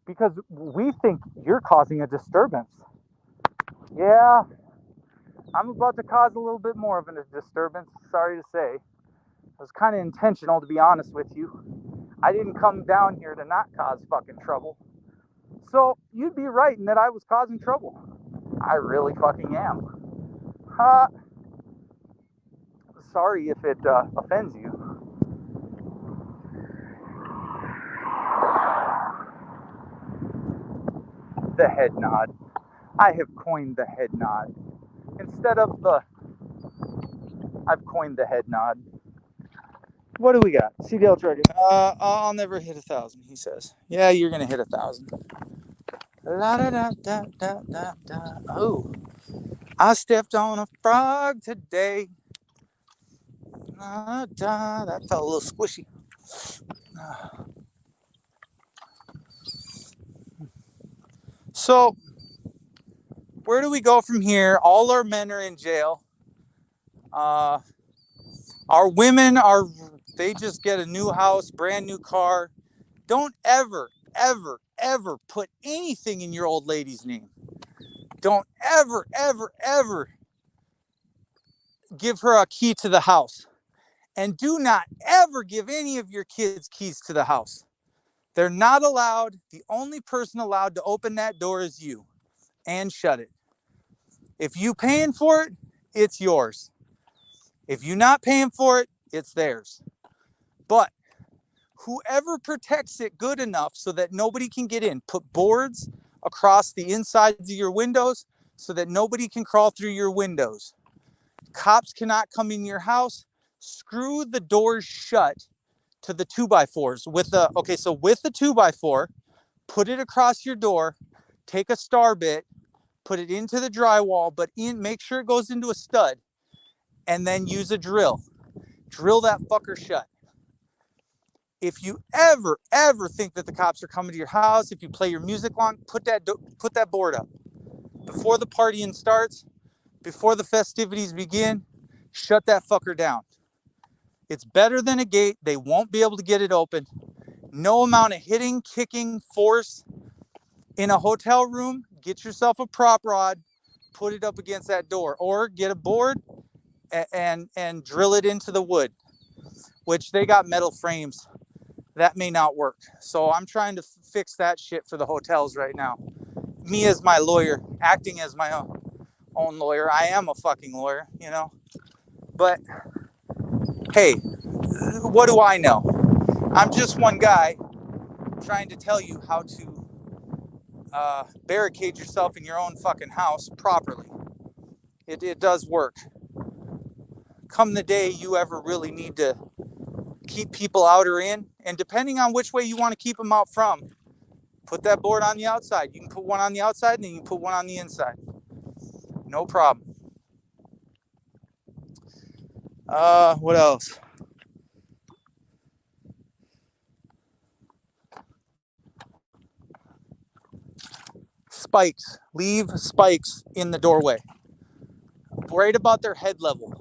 Because we think you're causing a disturbance. Yeah, I'm about to cause a little bit more of a disturbance, sorry to say. It was kind of intentional, to be honest with you. I didn't come down here to not cause fucking trouble. So you'd be right in that I was causing trouble. I really fucking am. Sorry if it offends you. the head nod. I have coined the head nod. Instead of the, I've coined the head nod. What do we got? CDL Trucking. I'll never hit 1,000, he says. Yeah, you're going to hit 1,000. La da da da da da da. Oh, I stepped on a frog today. Da, da. That felt a little squishy. So, where do we go from here? All our men are in jail. Our women are, they just get a new house, brand new car. Don't ever, ever, ever put anything in your old lady's name. Don't ever, ever, ever give her a key to the house. And do not ever give any of your kids keys to the house. They're not allowed. The only person allowed to open that door is you, and shut it. If you paying for it, it's yours. If you're not paying for it, it's theirs. But whoever protects it good enough so that nobody can get in, put boards across the insides of your windows so that nobody can crawl through your windows. Cops cannot come in your house. Screw the doors shut to the 2x4s with the, okay, so with the 2x4, put it across your door, take a star bit, put it into the drywall, but make sure it goes into a stud, and then use a drill. Drill that fucker shut. If you ever think that the cops are coming to your house, if you play your music long, put that board up. Before the partying starts, before the festivities begin, shut that fucker down. It's better than a gate. They won't be able to get it open. No amount of hitting, kicking, force in a hotel room. Get yourself a prop rod, put it up against that door, or get a board and drill it into the wood, which they got metal frames. That may not work. So I'm trying to fix that shit for the hotels right now. Me as my lawyer, acting as my own lawyer. I am a fucking lawyer, you know. But hey, what do I know? I'm just one guy trying to tell you how to barricade yourself in your own fucking house properly. It does work. Come the day you ever really need to keep people out or in, and depending on which way you want to keep them out from, put that board on the outside. You can put one on the outside and then you can put one on the inside. No problem. What else? Spikes. Leave spikes in the doorway, right about their head level.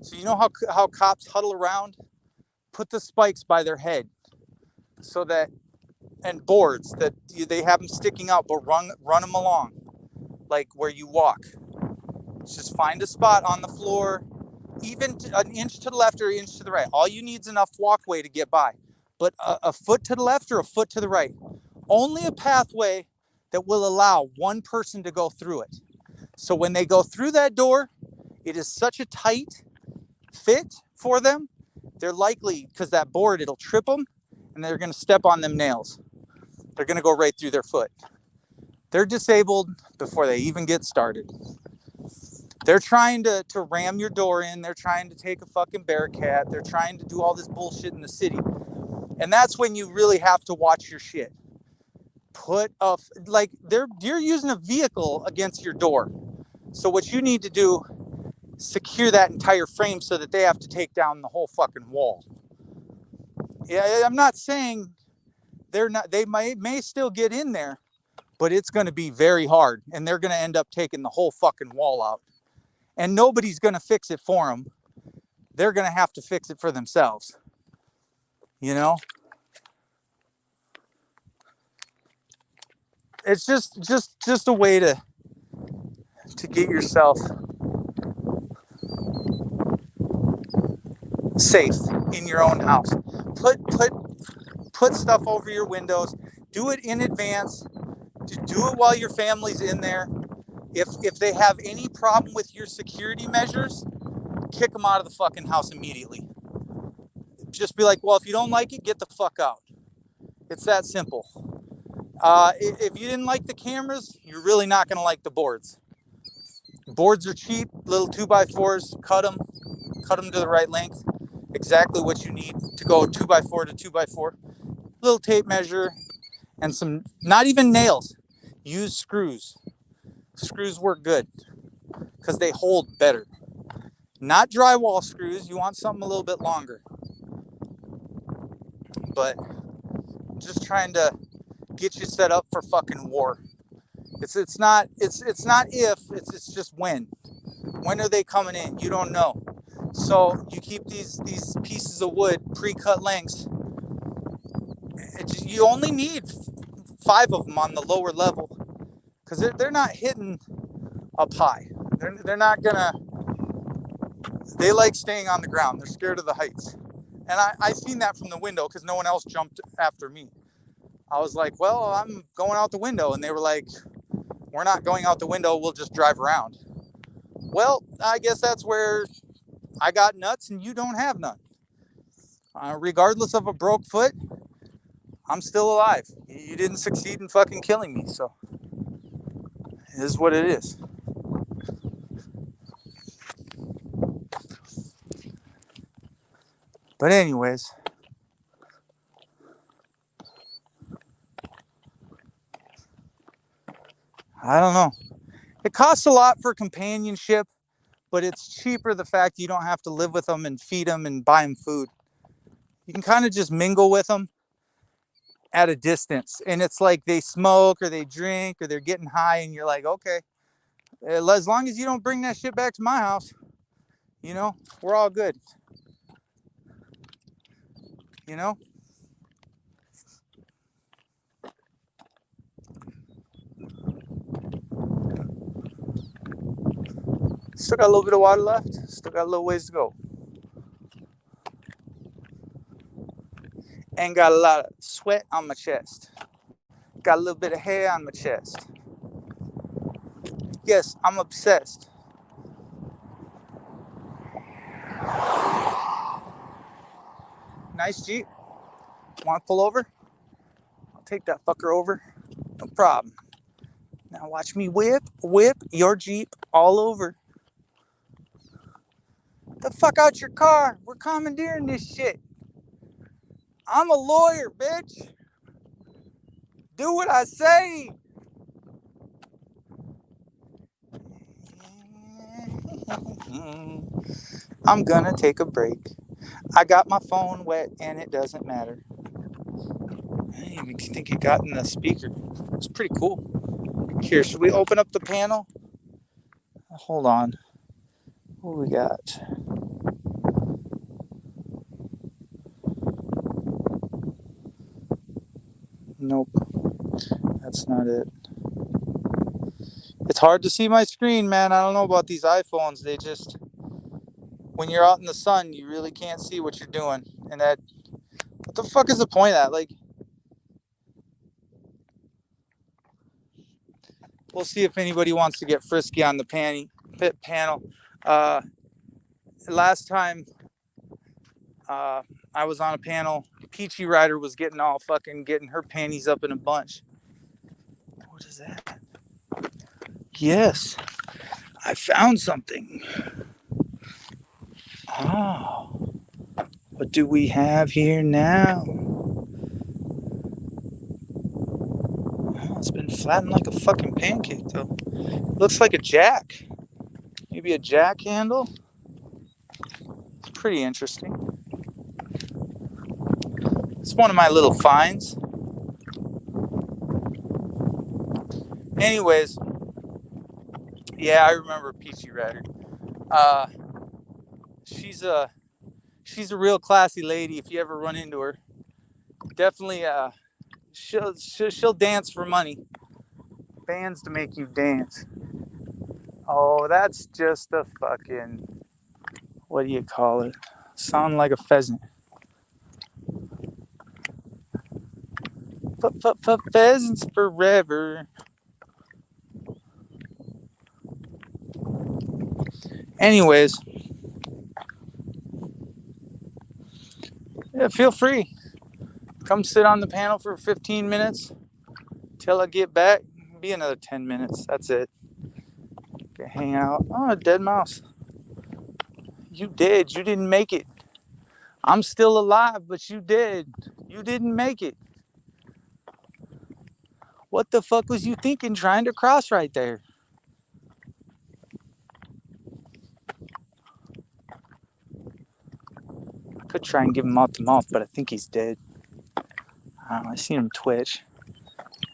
So you know how cops huddle around? Put the spikes by their head so that, and boards that they have them sticking out, but run them along, like where you walk. Just find a spot on the floor, even an inch to the left or an inch to the right. All you need is enough walkway to get by, but a foot to the left or a foot to the right. Only a pathway that will allow one person to go through it. So when they go through that door, it is such a tight fit for them. They're likely, because that board, it'll trip them and they're going to step on them nails. They're going to go right through their foot. They're disabled before they even get started. They're trying to ram your door in. They're trying to take a fucking Bearcat. They're trying to do all this bullshit in the city. And that's when you really have to watch your shit. You're using a vehicle against your door. So what you need to do, secure that entire frame so that they have to take down the whole fucking wall. Yeah, I'm not saying they may still get in there, but it's going to be very hard and they're going to end up taking the whole fucking wall out. And nobody's going to fix it for them. They're going to have to fix it for themselves. You know? It's just a way to get yourself safe in your own house. Put stuff over your windows. Do it in advance. Do it while your family's in there. If they have any problem with your security measures, kick them out of the fucking house immediately. Just be like, well, if you don't like it, get the fuck out. It's that simple. If you didn't like the cameras, you're really not going to like the boards. Boards are cheap, little 2x4s, cut them to the right length, exactly what you need to go 2x4 to 2x4. Little tape measure and some, not even nails, use screws. Screws work good because they hold better. Not drywall screws, you want something a little bit longer. But just trying to get you set up for fucking war. It's not if, it's just when. When are they coming in? You don't know. So you keep these pieces of wood pre-cut lengths. You only need 5 of them on the lower level because they're not hitting up high. They're not gonna. They like staying on the ground. They're scared of the heights. And I seen that from the window because no one else jumped after me. I was like, well, I'm going out the window. And they were like, we're not going out the window. We'll just drive around. Well, I guess that's where I got nuts and you don't have none. Regardless of a broke foot, I'm still alive. You didn't succeed in fucking killing me. So it is what it is. But anyways, I don't know. It costs a lot for companionship, but it's cheaper the fact you don't have to live with them and feed them and buy them food. You can kind of just mingle with them at a distance. And it's like they smoke or they drink or they're getting high and you're like, okay, as long as you don't bring that shit back to my house, you know, we're all good. You know? Still got a little bit of water left. Still got a little ways to go. And got a lot of sweat on my chest. Got a little bit of hair on my chest. Yes, I'm obsessed. Nice Jeep. Want to pull over? I'll take that fucker over. No problem. Now watch me whip your Jeep all over. The fuck out your car. We're commandeering this shit. I'm a lawyer, bitch. Do what I say. I'm gonna take a break. I got my phone wet and it doesn't matter. I didn't even think it got in the speaker. It's pretty cool. Here, should we open up the panel? Hold on. What do we got? Nope. That's not it. It's hard to see my screen, man. I don't know about these iPhones. They just, when you're out in the sun, you really can't see what you're doing. And that, what the fuck is the point of that? Like, we'll see if anybody wants to get frisky on the panel. Last time I was on a panel, Peachy Rider was getting her panties up in a bunch. What is that? Yes, I found something. Oh, what do we have here now? Oh, it's been flattened like a fucking pancake, though. Looks like a jack. Maybe a jack handle? It's pretty interesting. It's one of my little finds. Anyways, yeah, I remember Peachy Rider. She's a real classy lady. If you ever run into her, definitely she'll dance for money. Bands to make you dance. Oh, that's just a fucking, what do you call it? Sound like a pheasant. Pheasants forever. Anyways, yeah, feel free. Come sit on the panel for 15 minutes. till I get back. Be another 10 minutes. That's it. Okay, hang out. Oh, a dead mouse. You did. You didn't make it. I'm still alive, but you did. You didn't make it. What the fuck was you thinking trying to cross right there? I could try and give him mouth to mouth, but I think he's dead. I don't know, I seen him twitch.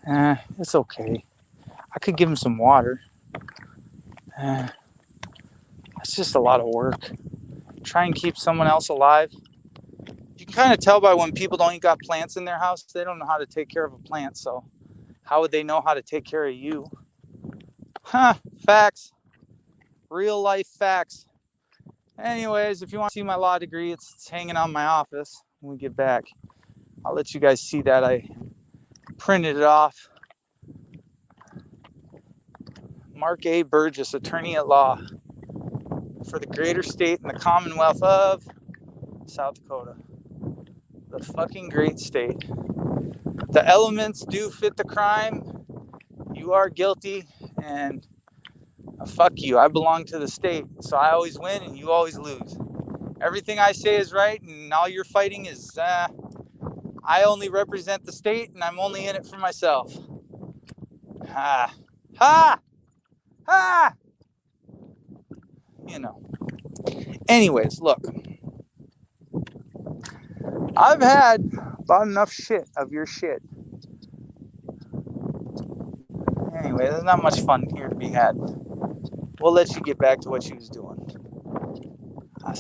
It's okay. I could give him some water. It's just a lot of work. Try and keep someone else alive. You can kind of tell by when people don't got plants in their house, they don't know how to take care of a plant. So how would they know how to take care of you? Facts. Real life facts. Anyways, if you want to see my law degree, it's hanging on my office when we get back. I'll let you guys see that. I printed it off. Mark A. Burgess, attorney at law for the greater state and the Commonwealth of South Dakota. The fucking great state. The elements do fit the crime. You are guilty, and fuck you. I belong to the state, so I always win and you always lose. Everything I say is right, and all you're fighting is, I only represent the state, and I'm only in it for myself. Ha! Ha! Ha! You know. Anyways, look. I've had about enough shit of your shit. Anyway, there's not much fun here to be had. We'll let you get back to what you was doing. I'll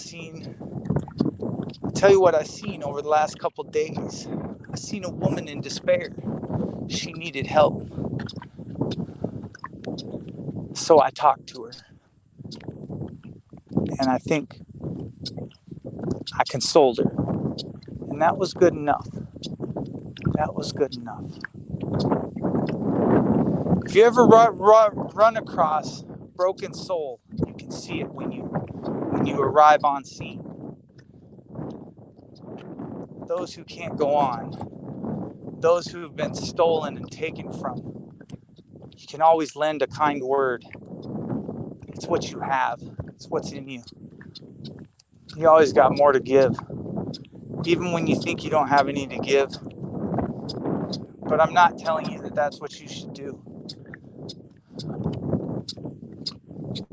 tell you what I seen over the last couple days. I seen a woman in despair. She needed help. So I talked to her. And I think I consoled her. And that was good enough. That was good enough. If you ever run across broken soul, you can see it when you arrive on scene. Those who can't go on, those who have been stolen and taken from, you can always lend a kind word. It's what you have. It's what's in you. You always got more to give, even when you think you don't have any to give. But I'm not telling you that that's what you should do.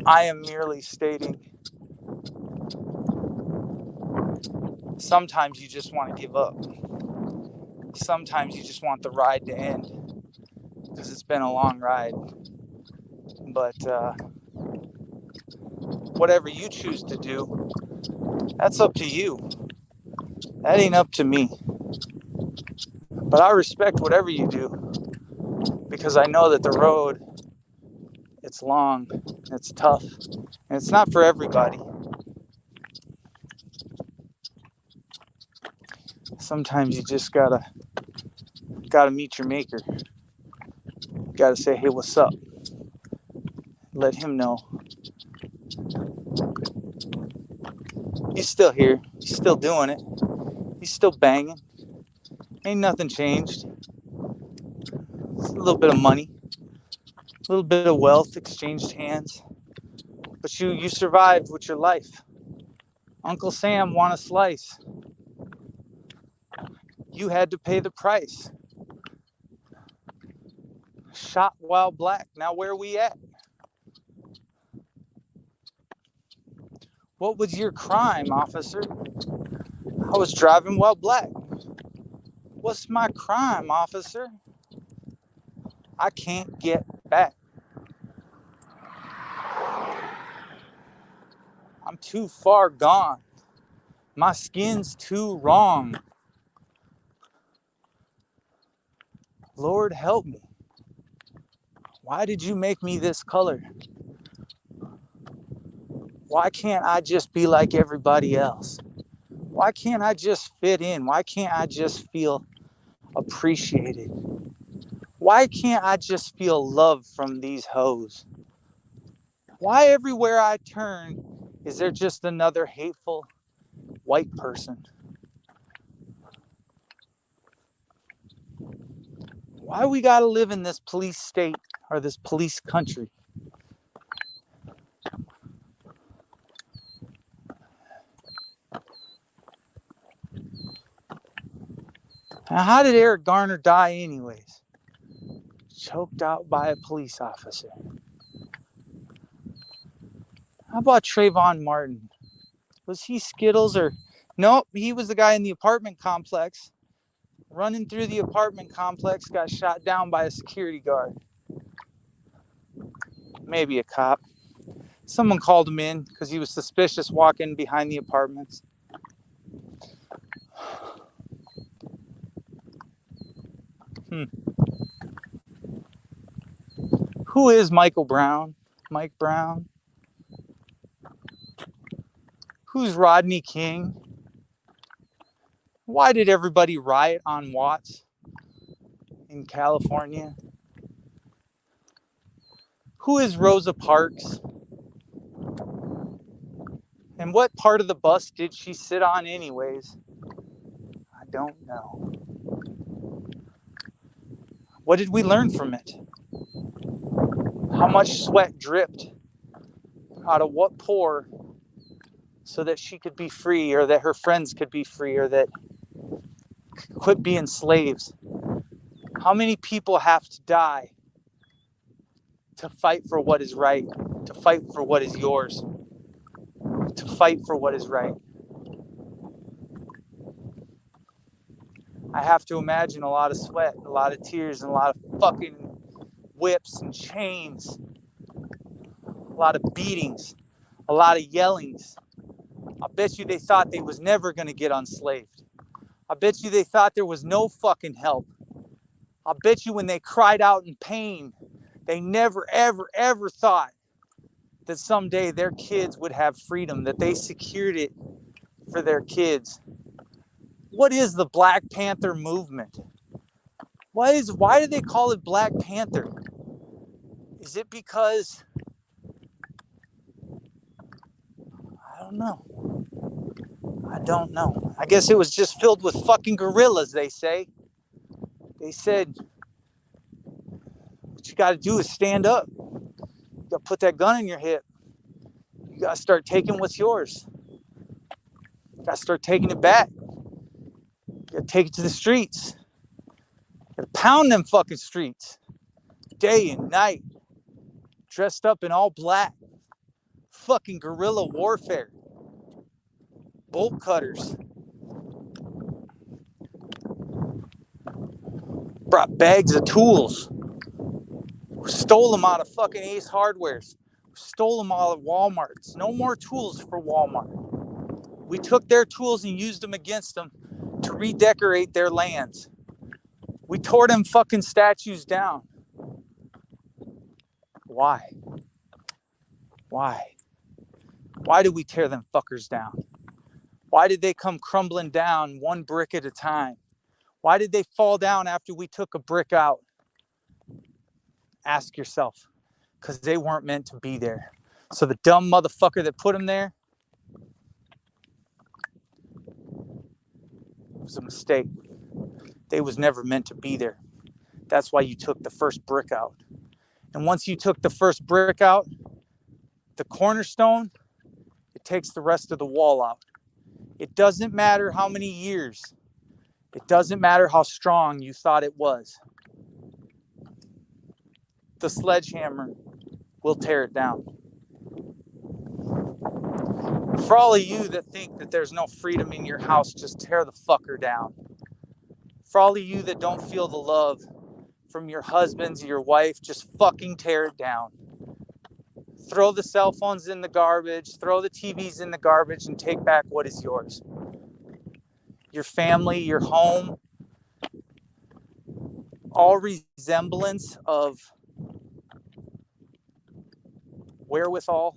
I am merely stating sometimes you just want to give up. Sometimes you just want the ride to end because it's been a long ride. But whatever you choose to do, that's up to you. That ain't up to me. But I respect whatever you do because I know that the road, it's long, it's tough, and it's not for everybody. Sometimes you just gotta meet your maker. Gotta say, hey, what's up? Let him know. He's still here. He's still doing it. He's still banging. Ain't nothing changed. It's a little bit of money, a little bit of wealth exchanged hands. But you survived with your life. Uncle Sam want a slice. You had to pay the price. Shot while black. Now where we at? What was your crime, officer? I was driving while black. What's my crime, officer? I can't get back. I'm too far gone. My skin's too wrong. Lord, help me. Why did you make me this color? Why can't I just be like everybody else? Why can't I just fit in? Why can't I just feel appreciated? Why can't I just feel love from these hoes? Why everywhere I turn is there just another hateful white person? Why we gotta live in this police state or this police country? Now, how did Eric Garner die anyways? Choked out by a police officer. How about Trayvon Martin? Was he Skittles or... Nope, he was the guy in the apartment complex. Running through the apartment complex, got shot down by a security guard. Maybe a cop. Someone called him in because he was suspicious walking behind the apartments. Who is Michael Brown? Mike Brown? Who's Rodney King? Why did everybody riot on Watts in California? Who is Rosa Parks? And what part of the bus did she sit on anyways? I don't know. What did we learn from it? How much sweat dripped out of what pore so that she could be free, or that her friends could be free, or that quit being slaves? How many people have to die to fight for what is right, to fight for what is yours, to fight for what is right? I have to imagine a lot of sweat, a lot of tears, and a lot of fucking whips and chains, a lot of beatings, a lot of yellings. I bet you they thought they was never going to get unslaved. I bet you they thought there was no fucking help. I bet you when they cried out in pain, they never, ever, ever thought that someday their kids would have freedom, that they secured it for their kids. What is the Black Panther movement? Why do they call it Black Panther? Is it because... I don't know. I guess it was just filled with fucking gorillas, they say. They said, what you got to do is stand up. You got to put that gun in your hip. You got to start taking what's yours. You got to start taking it back. You got to take it to the streets. You got to pound them fucking streets. Day and night. Dressed up in all black. Fucking guerrilla warfare. Bolt cutters. Brought bags of tools. Stole them out of fucking Ace Hardwares. Stole them all at Walmart's. No more tools for Walmart. We took their tools and used them against them to redecorate their lands. We tore them fucking statues down. Why? Why did we tear them fuckers down? Why did they come crumbling down one brick at a time? Why did they fall down after we took a brick out? Ask yourself, because they weren't meant to be there. So the dumb motherfucker that put them there was a mistake. They was never meant to be there. That's why you took the first brick out. And once you took the first brick out, the cornerstone, it takes the rest of the wall out. It doesn't matter how many years. It doesn't matter how strong you thought it was. The sledgehammer will tear it down. For all of you that think that there's no freedom in your house, just tear the fucker down. For all of you that don't feel the love from your husbands or your wife, just fucking tear it down. Throw the cell phones in the garbage, throw the TVs in the garbage, and take back what is yours. Your family, your home, all resemblance of wherewithal,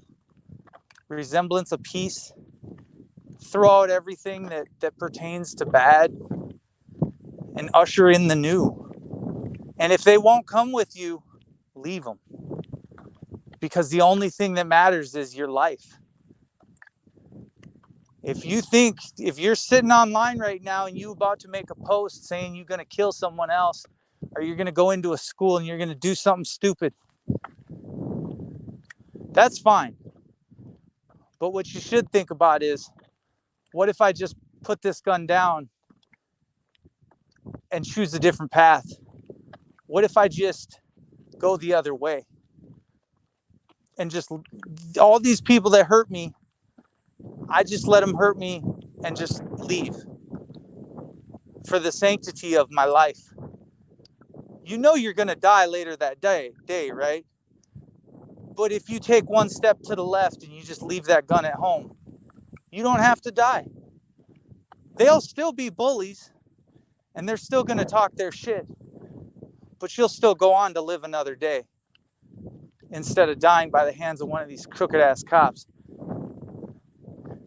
resemblance of peace. Throw out everything that pertains to bad and usher in the new. And if they won't come with you, leave them. Because the only thing that matters is your life. If you're sitting online right now and you about to make a post saying you're going to kill someone else, or you're going to go into a school and you're going to do something stupid. That's fine. But what you should think about is, what if I just put this gun down and choose a different path? What if I just go the other way? And just all these people that hurt me, I just let them hurt me and just leave for the sanctity of my life. You know you're going to die later that day, right? But if you take one step to the left and you just leave that gun at home, you don't have to die. They'll still be bullies and they're still going to talk their shit, but you'll still go on to live another day instead of dying by the hands of one of these crooked ass cops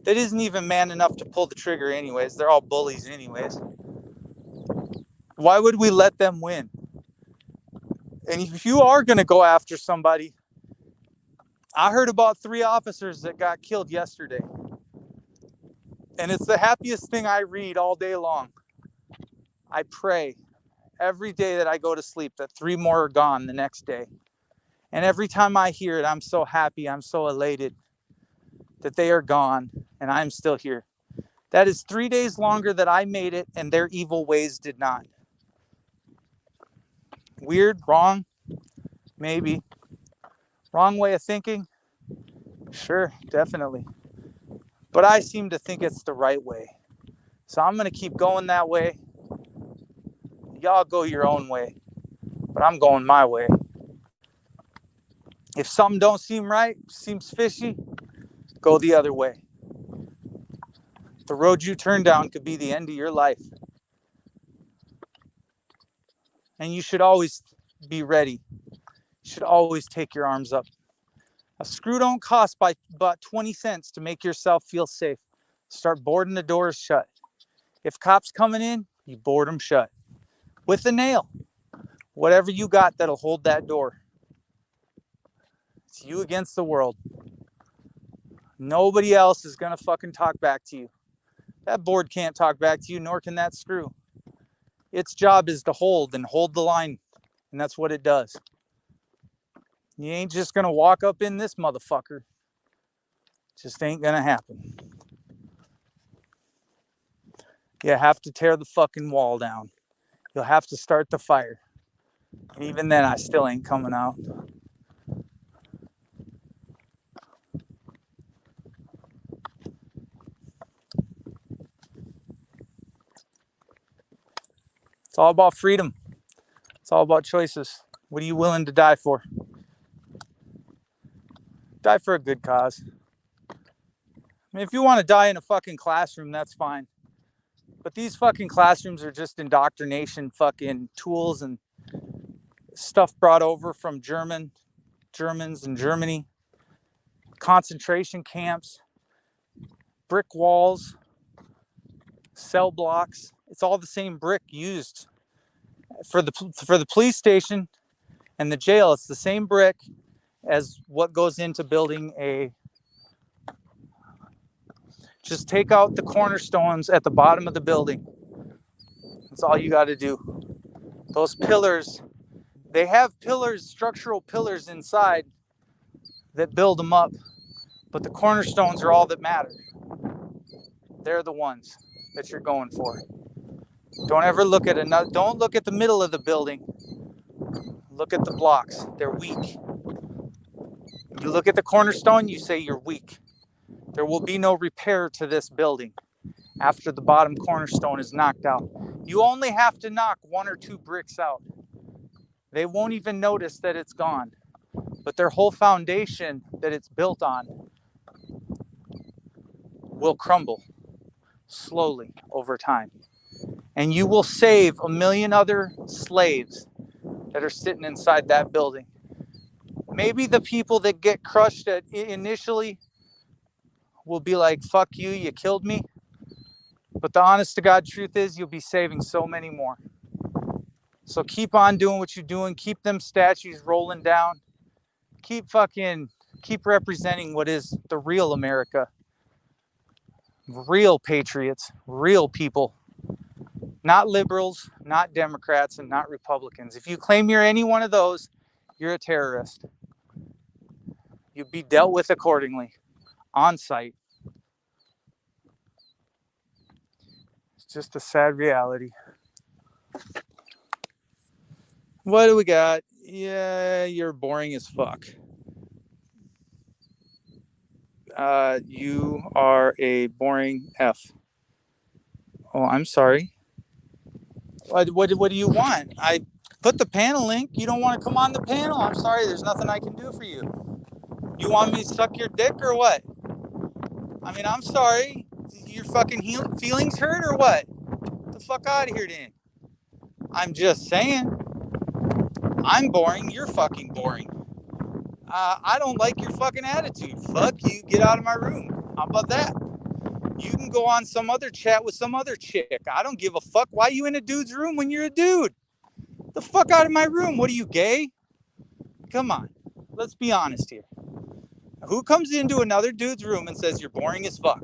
that isn't even man enough to pull the trigger anyways. They're all bullies anyways. Why would we let them win? And if you are going to go after somebody, I heard about 3 officers that got killed yesterday. And it's the happiest thing I read all day long. I pray every day that I go to sleep that 3 more are gone the next day. And every time I hear it, I'm so happy, I'm so elated that they are gone and I'm still here. That is 3 days longer that I made it and their evil ways did not. Weird, wrong, maybe. Wrong way of thinking? Sure, definitely. But I seem to think it's the right way. So I'm going to keep going that way. Y'all go your own way, but I'm going my way. If something don't seem right, seems fishy, go the other way. The road you turn down could be the end of your life. And you should always be ready. You should always take your arms up. A screw don't cost by about 20 cents to make yourself feel safe. Start boarding the doors shut. If cops coming in, you board them shut. With a nail. Whatever you got that'll hold that door. It's you against the world. Nobody else is going to fucking talk back to you. That board can't talk back to you, nor can that screw. Its job is to hold and hold the line. And that's what it does. You ain't just going to walk up in this motherfucker. Just ain't going to happen. You have to tear the fucking wall down. You'll have to start the fire. And even then, I still ain't coming out. It's all about freedom. It's all about choices. What are you willing to die for? Die for a good cause. I mean, if you want to die in a fucking classroom, that's fine. But these fucking classrooms are just indoctrination fucking tools and stuff brought over from Germans in Germany. Concentration camps, brick walls, cell blocks. It's all the same brick used for the police station and the jail. It's the same brick as what goes into building a. Just take out the cornerstones at the bottom of the building. That's all you got to do. Those pillars, they have pillars, structural pillars inside that build them up, but the cornerstones are all that matter. They're the ones that you're going for. Don't ever look at another. Don't look at the middle of the building. Look at the blocks. They're weak. You look at the cornerstone, you say you're weak. There will be no repair to this building after the bottom cornerstone is knocked out. You only have to knock 1 or 2 bricks out. They won't even notice that it's gone. But their whole foundation that it's built on will crumble slowly over time. And you will save a million other slaves that are sitting inside that building. Maybe the people that get crushed initially will be like, fuck you, you killed me. But the honest to God truth is you'll be saving so many more. So keep on doing what you're doing. Keep them statues rolling down. Keep representing what is the real America. Real patriots, real people Not liberals, not Democrats, and not Republicans. If you claim you're any one of those, you're a terrorist. You'll be dealt with accordingly on site. It's just a sad reality. What do we got? Yeah, you're boring as fuck. You are a boring F. Oh, I'm sorry. What do you want? I put the panel link. You don't want to come on the panel. I'm sorry. There's nothing I can do for you. You want me to suck your dick or what? I mean, I'm sorry. Your fucking feelings hurt or what? Get the fuck out of here, then. I'm just saying. I'm boring. You're fucking boring. I don't like your fucking attitude. Fuck you. Get out of my room. How about that? You can go on some other chat with some other chick. I don't give a fuck. Why are you in a dude's room when you're a dude? Get the fuck out of my room. What are you, gay? Come on. Let's be honest here. Who comes into another dude's room and says you're boring as fuck?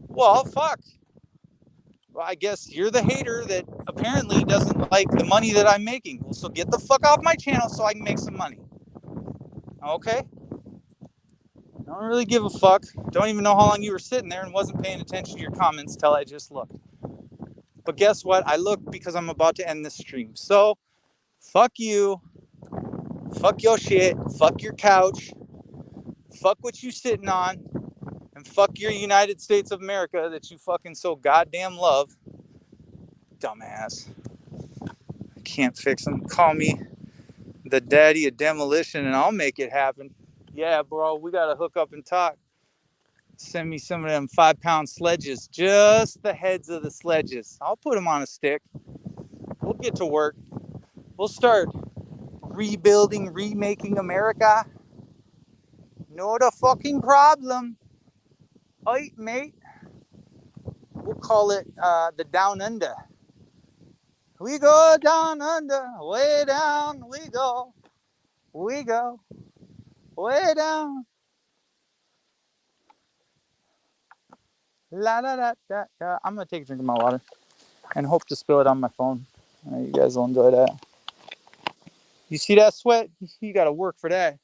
Well, fuck. Well, I guess you're the hater that apparently doesn't like the money that I'm making. Well, so get the fuck off my channel so I can make some money. Okay? I don't really give a fuck. Don't even know how long you were sitting there and wasn't paying attention to your comments till I just looked. But guess what? I looked because I'm about to end this stream. So, fuck you. Fuck your shit. Fuck your couch. Fuck what you sitting on. And fuck your United States of America that you fucking so goddamn love. Dumbass. I can't fix them. Call me the daddy of demolition and I'll make it happen. Yeah, bro, we gotta hook up and talk. Send me some of them 5-pound sledges. Just the heads of the sledges. I'll put them on a stick. We'll get to work. We'll start rebuilding, remaking America. No the fucking problem. Alright, mate. We'll call it the Down Under. We go down under, way down we go. We go way down. La da da da da. I'm gonna take a drink of my water and hope to spill it on my phone. You guys will enjoy that. You see that sweat? You gotta work for that.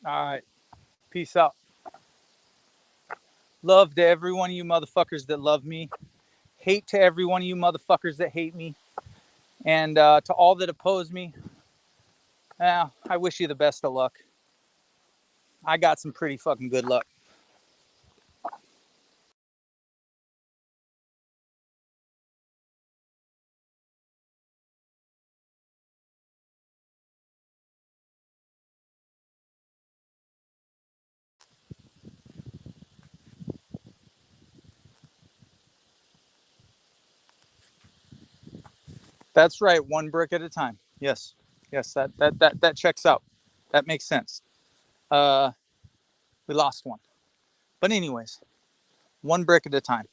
All right. Peace out. Love to every one of you motherfuckers that love me. Hate to every one of you motherfuckers that hate me. And to all that oppose me, I wish you the best of luck. I got some pretty fucking good luck. That's right, one brick at a time. Yes, that checks out. That makes sense. We lost one, but anyways, one brick at a time.